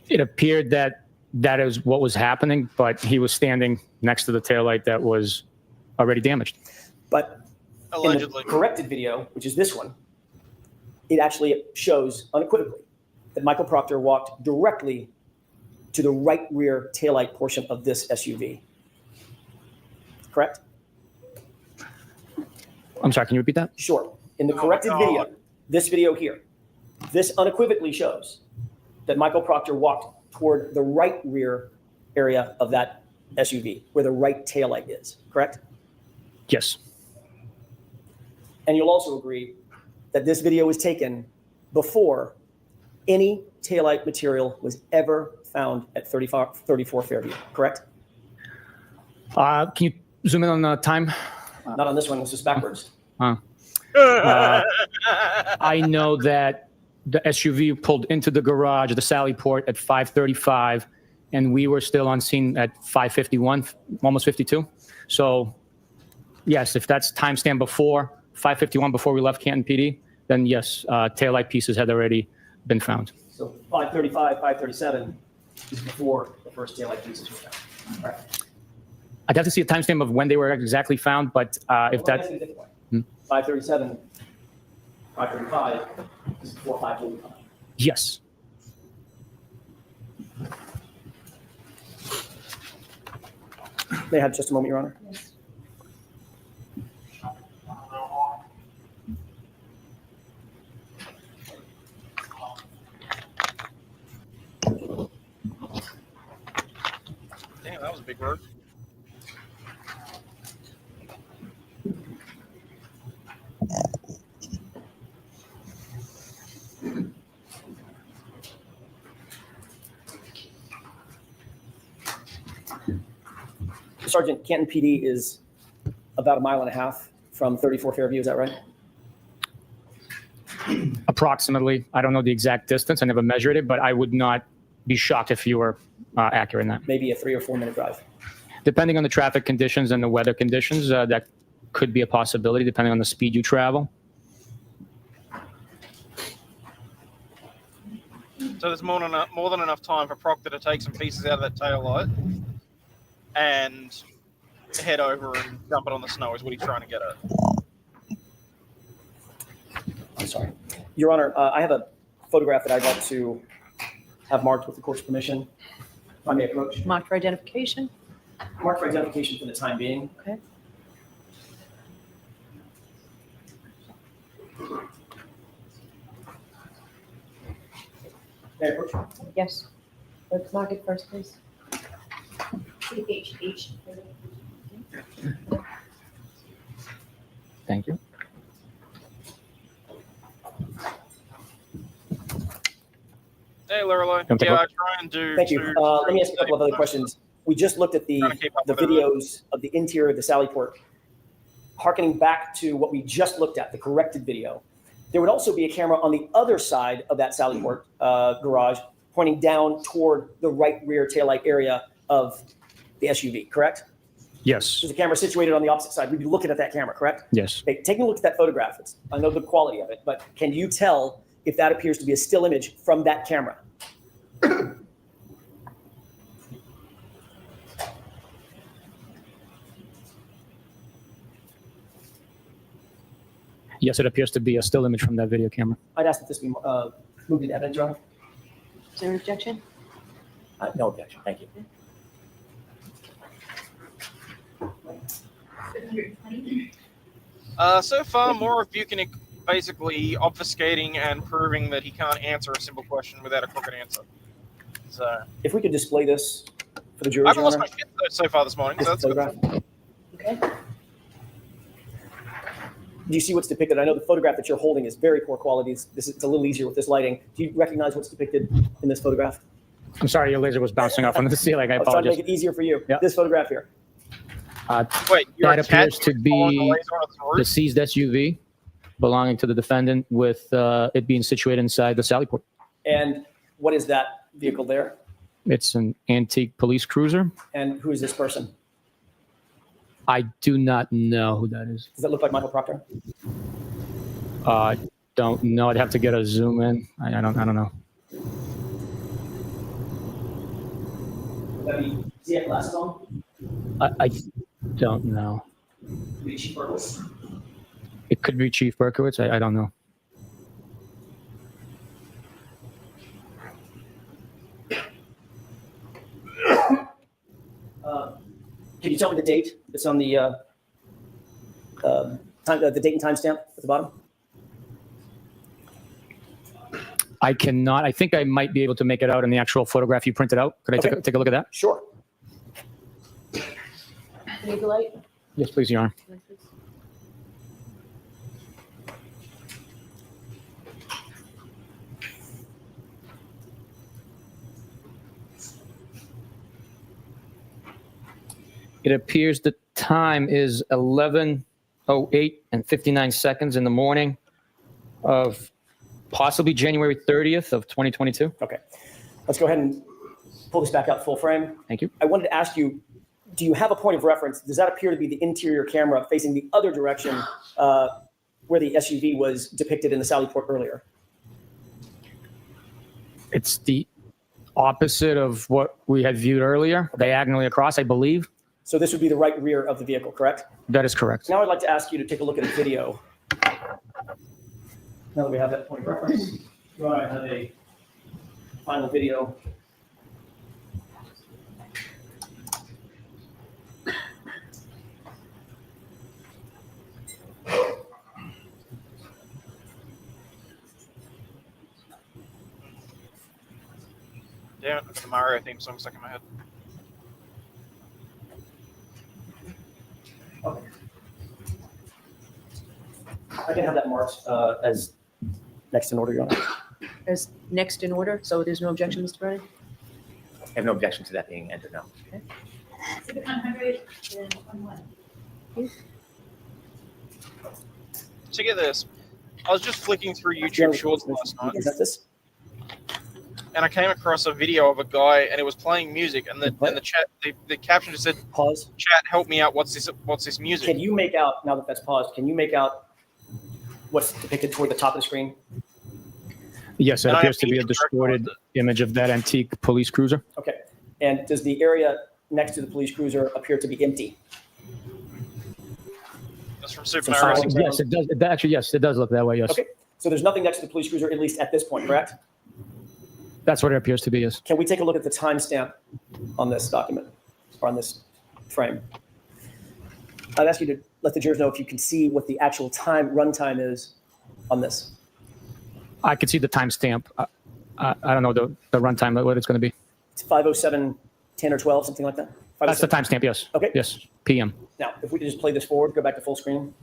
It appeared that that is what was happening, but he was standing next to the taillight that was already damaged. But Allegedly. in the corrected video, which is this one, it actually shows unequivocally that Michael Proctor walked directly to the right rear taillight portion of this SUV. Correct? I'm sorry, can you repeat that? Sure. In the Oh, corrected God. video, this video here, this unequivocally shows that Michael Proctor walked toward the right rear area of that SUV, where the right taillight is, correct? Yes. And you'll also agree that this video was taken before any taillight material was ever found at 34 Fairview, correct? Can you zoom in on the time? Not on this one, this is backwards. I know that the SUV pulled into the garage, the Sally Port, at 5:35, and we were still on scene at 5:51, almost 52. So, yes, if that's timestamp before 5:51, before we left Canton PD, then yes, taillight pieces had already been found. So 5:35, 5:37 is before the first taillight pieces were found. All right. I'd have to see a timestamp of when they were exactly found, but if that's 5:37, 5:35 is before 5:45. yes. May I have just a moment, Your Honor? Yes. Damn, that was a big word. Sergeant, Canton PD is about 1.5 miles from 34 Fairview, is that right? Approximately. I don't know the exact distance. I never measured it, but I would not be shocked if you were accurate in that. Maybe a 3 or 4 minute drive. Depending on the traffic conditions and the weather conditions, that could be a possibility, depending on the speed you travel. So there's more than enough time for Proctor to take some pieces out of that tail light and head over and dump it on the snow is what he's trying to get at. I'm sorry. Your Honor, I have a photograph that I'd like to have marked with the court's permission. If I may approach. Marked for identification. Marked for identification for the time being. Okay. May I approach? Yes. Let's mark it first, please. H. Thank you. Hey, Lorelei. Okay. Yeah, I try and do. Thank you. Let me ask a couple of other questions. We just looked at the Trying to keep up with it. videos of the interior of the Sally Port. Harkening back to what we just looked at, the corrected video, there would also be a camera on the other side of that Sally Port garage pointing down toward the right rear taillight area of the SUV, correct? Yes. There's a camera situated on the opposite side. We'd be looking at that camera, correct? Yes. Okay, taking a look at that photograph, I know the quality of it, but can you tell if that appears to be a still image from that camera? Yes, it appears to be a still image from that video camera. I'd ask that this be moved into evidence, Your Honor. Is there an objection? No objection. Thank you. 720. So far, more of Buchanan basically obfuscating and proving that he can't answer a simple question without a crooked answer. So If we could display this for the I jury, haven't Your lost Honor. my shit so far this morning. So This that's good. photograph. Okay. Do you see what's depicted? I know the photograph that you're holding is very poor quality. It's a little easier with this lighting. Do you recognize what's depicted in this photograph? I'm sorry, your laser was bouncing off on the ceiling. I I was trying to apologize. make it easier for you. Yeah. This photograph here. Wait, you're That appears attached to following the be laser on its the roof? seized SUV belonging to the defendant with it being situated inside the Sally Port. And what is that vehicle there? It's an antique police cruiser. And who is this person? I do not know who that is. Does that look like Michael Proctor? Don't know. I'd have to get a zoom in. I don't know. Would that be, does he have glasses on? I don't know. Could be Chief Burgos. It could be Chief Berkowitz. I don't know. Can you tell me the date that's on the the date and timestamp at the bottom? I cannot. I think I might be able to make it out in the actual photograph you printed out. Could I Okay. take a look at that? Sure. Need the light? Yes, please, Your Honor. It appears the time is 11:08 and 59 seconds in the morning of Possibly January 30th of 2022. Okay. Let's go ahead and pull this back out full frame. Thank you. I wanted to ask you, do you have a point of reference? Does that appear to be the interior camera facing the other direction where the SUV was depicted in the Sally Port earlier? It's the opposite of what we had viewed earlier, diagonally across, I believe. So this would be the right rear of the vehicle, correct? That is correct. Now I'd like to ask you to take a look at a video. Now that we have that point of reference, you and I have a final video. Yeah, it's the Mario theme song stuck in my head. Okay. I can have that marked as next in order, Your Honor. As next in order, so there's no objection, Mr. Brennan? I have no objection to that being entered now. Exhibit 121. To get this, I was just flicking through YouTube Shorts last night, Is that this? and I came across a video of a guy, and it was playing music, and the chat, the caption just said, Pause. "Chat, help me out. What's this music?" Can you make out, now that that's paused, can you make out what's depicted toward the top of the screen? Yes, it And I appears have to be a to distorted image of that antique police cruiser. Okay. And does the area next to the police cruiser appear to be empty? That's from Super Mario. silence. 64. Yes, it does. Actually, yes, it does look that way. Yes, Okay. So there's nothing next to the police cruiser, at least at this point, correct? that's what it appears to be. Yes. Can we take a look at the timestamp on this document or on this frame? I'd ask you to let the jurors know if you can see what the actual runtime is on this. I could see the timestamp. I don't know the runtime, what it's going to be. It's 5:07, 10 or 12, something like that? That's the 5:07. timestamp. Yes. Okay. Yes. PM. Now, if we could just play this forward, go back to full screen.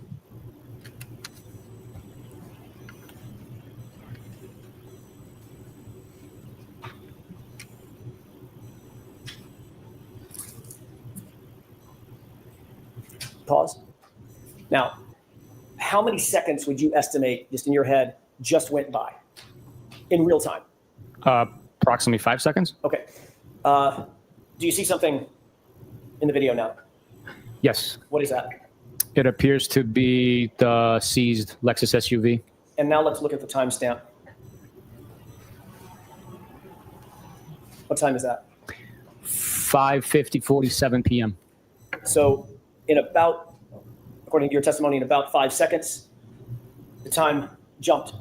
Pause. Now, how many seconds would you estimate, just in your head, just went by in real time? Approximately 5 seconds. Okay. Do you see something in the video now? Yes. What is that? It appears to be the seized Lexus SUV. And now let's look at the timestamp. What time is that? 5:47 PM. So in about, according to your testimony, in about 5 seconds, the time jumped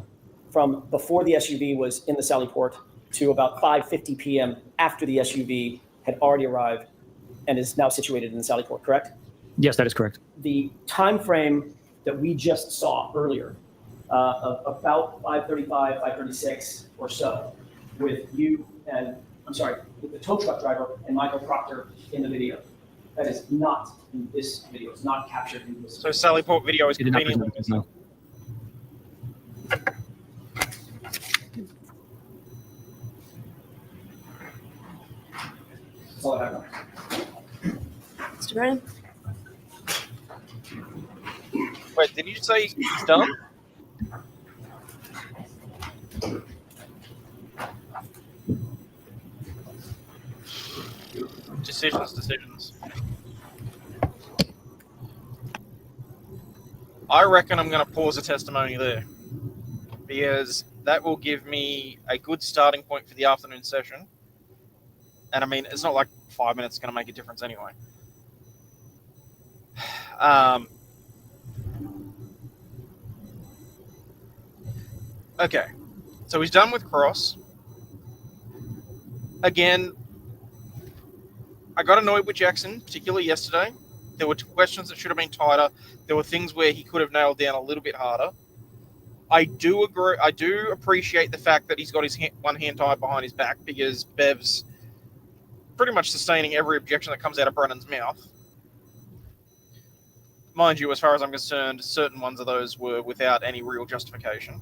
from before the SUV was in the Sally Port to about 5:50 PM after the SUV had already arrived and is now situated in the Sally Port, correct? Yes, that is correct. The time frame that we just saw earlier, of about 5:35, 5:36 or so, with you and, with the tow truck driver and Michael Proctor in the video. That is not in this video. It's not captured in this. So Sally Port video is It did not conveniently present this, no. That's all I have now. Mr. Brennan? Wait, did you say he's done? Decisions. I reckon I'm going to pause the testimony there, because that will give me a good starting point for the afternoon session. And I mean, it's not like 5 minutes is going to make a difference anyway. Okay, so he's done with Cross. Again, I got annoyed with Jackson, particularly yesterday. There were questions that should have been tighter. There were things where he could have nailed down a little bit harder. I do agree. I do appreciate the fact that he's got his one hand tied behind his back, because Bev's pretty much sustaining every objection that comes out of Brennan's mouth. Mind you, as far as I'm concerned, certain ones of those were without any real justification.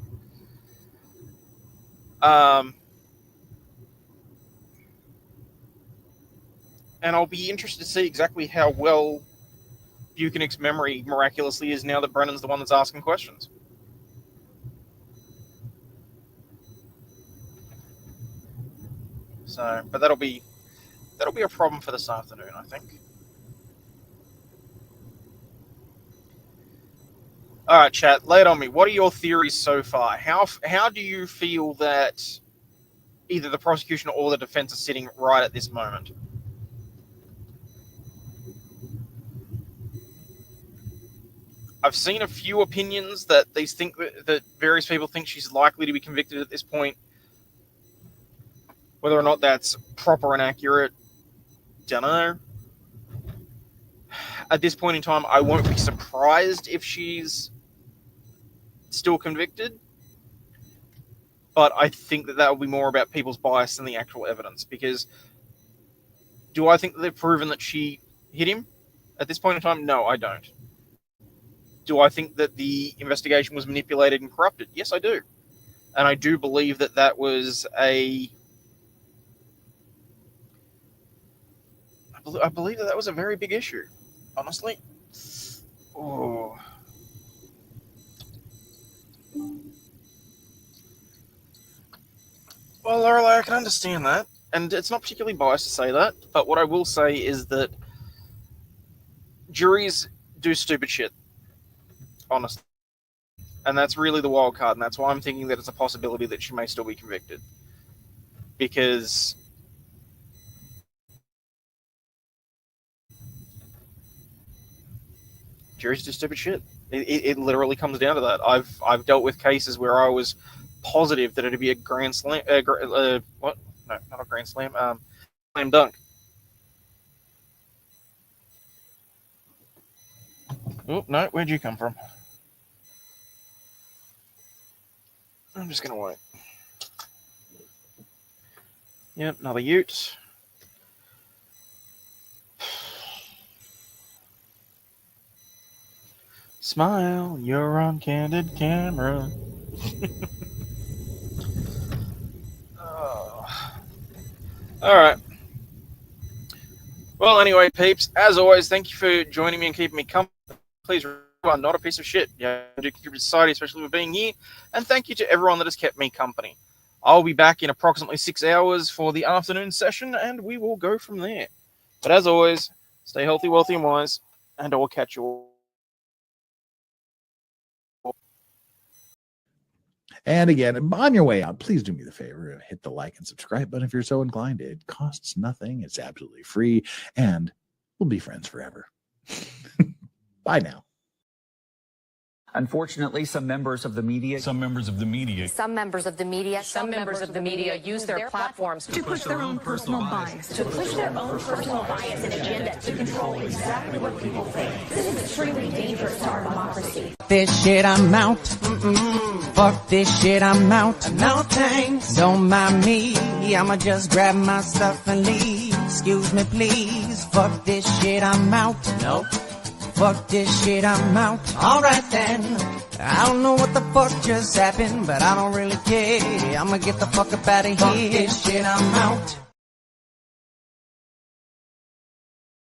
And I'll be interested to see exactly how well Buchanan's memory miraculously is now that Brennan's the one that's asking questions. So, but that'll be a problem for this afternoon, I think. All right, chat, lay it on me. What are your theories so far? How do you feel that either the prosecution or the defense are sitting right at this moment? I've seen a few opinions that they think that various people think she's likely to be convicted at this point. Whether or not that's proper and accurate, don't know. At this point in time, I won't be surprised if she's still convicted. But I think that will be more about people's bias than the actual evidence. Because do I think that they've proven that she hit him at this point in time? No, I don't. Do I think that the investigation was manipulated and corrupted? Yes, I do. And I do believe that that was I believe that was a very big issue, honestly. Oh. Well, Lorelei, I can understand that. And it's not particularly biased to say that. But what I will say is that juries do stupid shit. Honestly. And that's really the wild card, and that's why I'm thinking that it's a possibility that she may still be convicted. Because juries do stupid shit. It literally comes down to that. I've dealt with cases where I was positive that it'd be a grand slam. What? No, not a grand slam. Slam dunk. Oh no, where'd you come from? I'm just gonna wait. Yep, another ute. Smile, you're on candid camera. Oh. All right. Well, anyway, peeps, as always, thank you for joining me and keeping me company. Please remember, I'm not a piece of shit. Yeah, I do contribute to society, especially for being here. And thank you to everyone that has kept me company. I'll be back in approximately 6 hours for the afternoon session, and we will go from there. But as always, stay healthy, wealthy, and wise, and I will catch you all. And again, on your way out, please do me the favor and hit the like and subscribe button if you're so inclined. It costs nothing. It's absolutely free, and we'll be friends forever. Bye now. Unfortunately, some members of the media use their platforms to push their own personal bias. And agenda to control exactly what people think. This is extremely dangerous to our democracy. This shit, I'm out. Fuck this shit, I'm out. No thanks. Don't mind me. I'ma just grab my stuff and leave. Excuse me, please. Fuck this shit, I'm out. Nope. Fuck this shit, I'm out. Alright then. I don't know what the fuck just happened, but I don't really care. I'ma get the fuck up out of here. Fuck this shit, I'm out.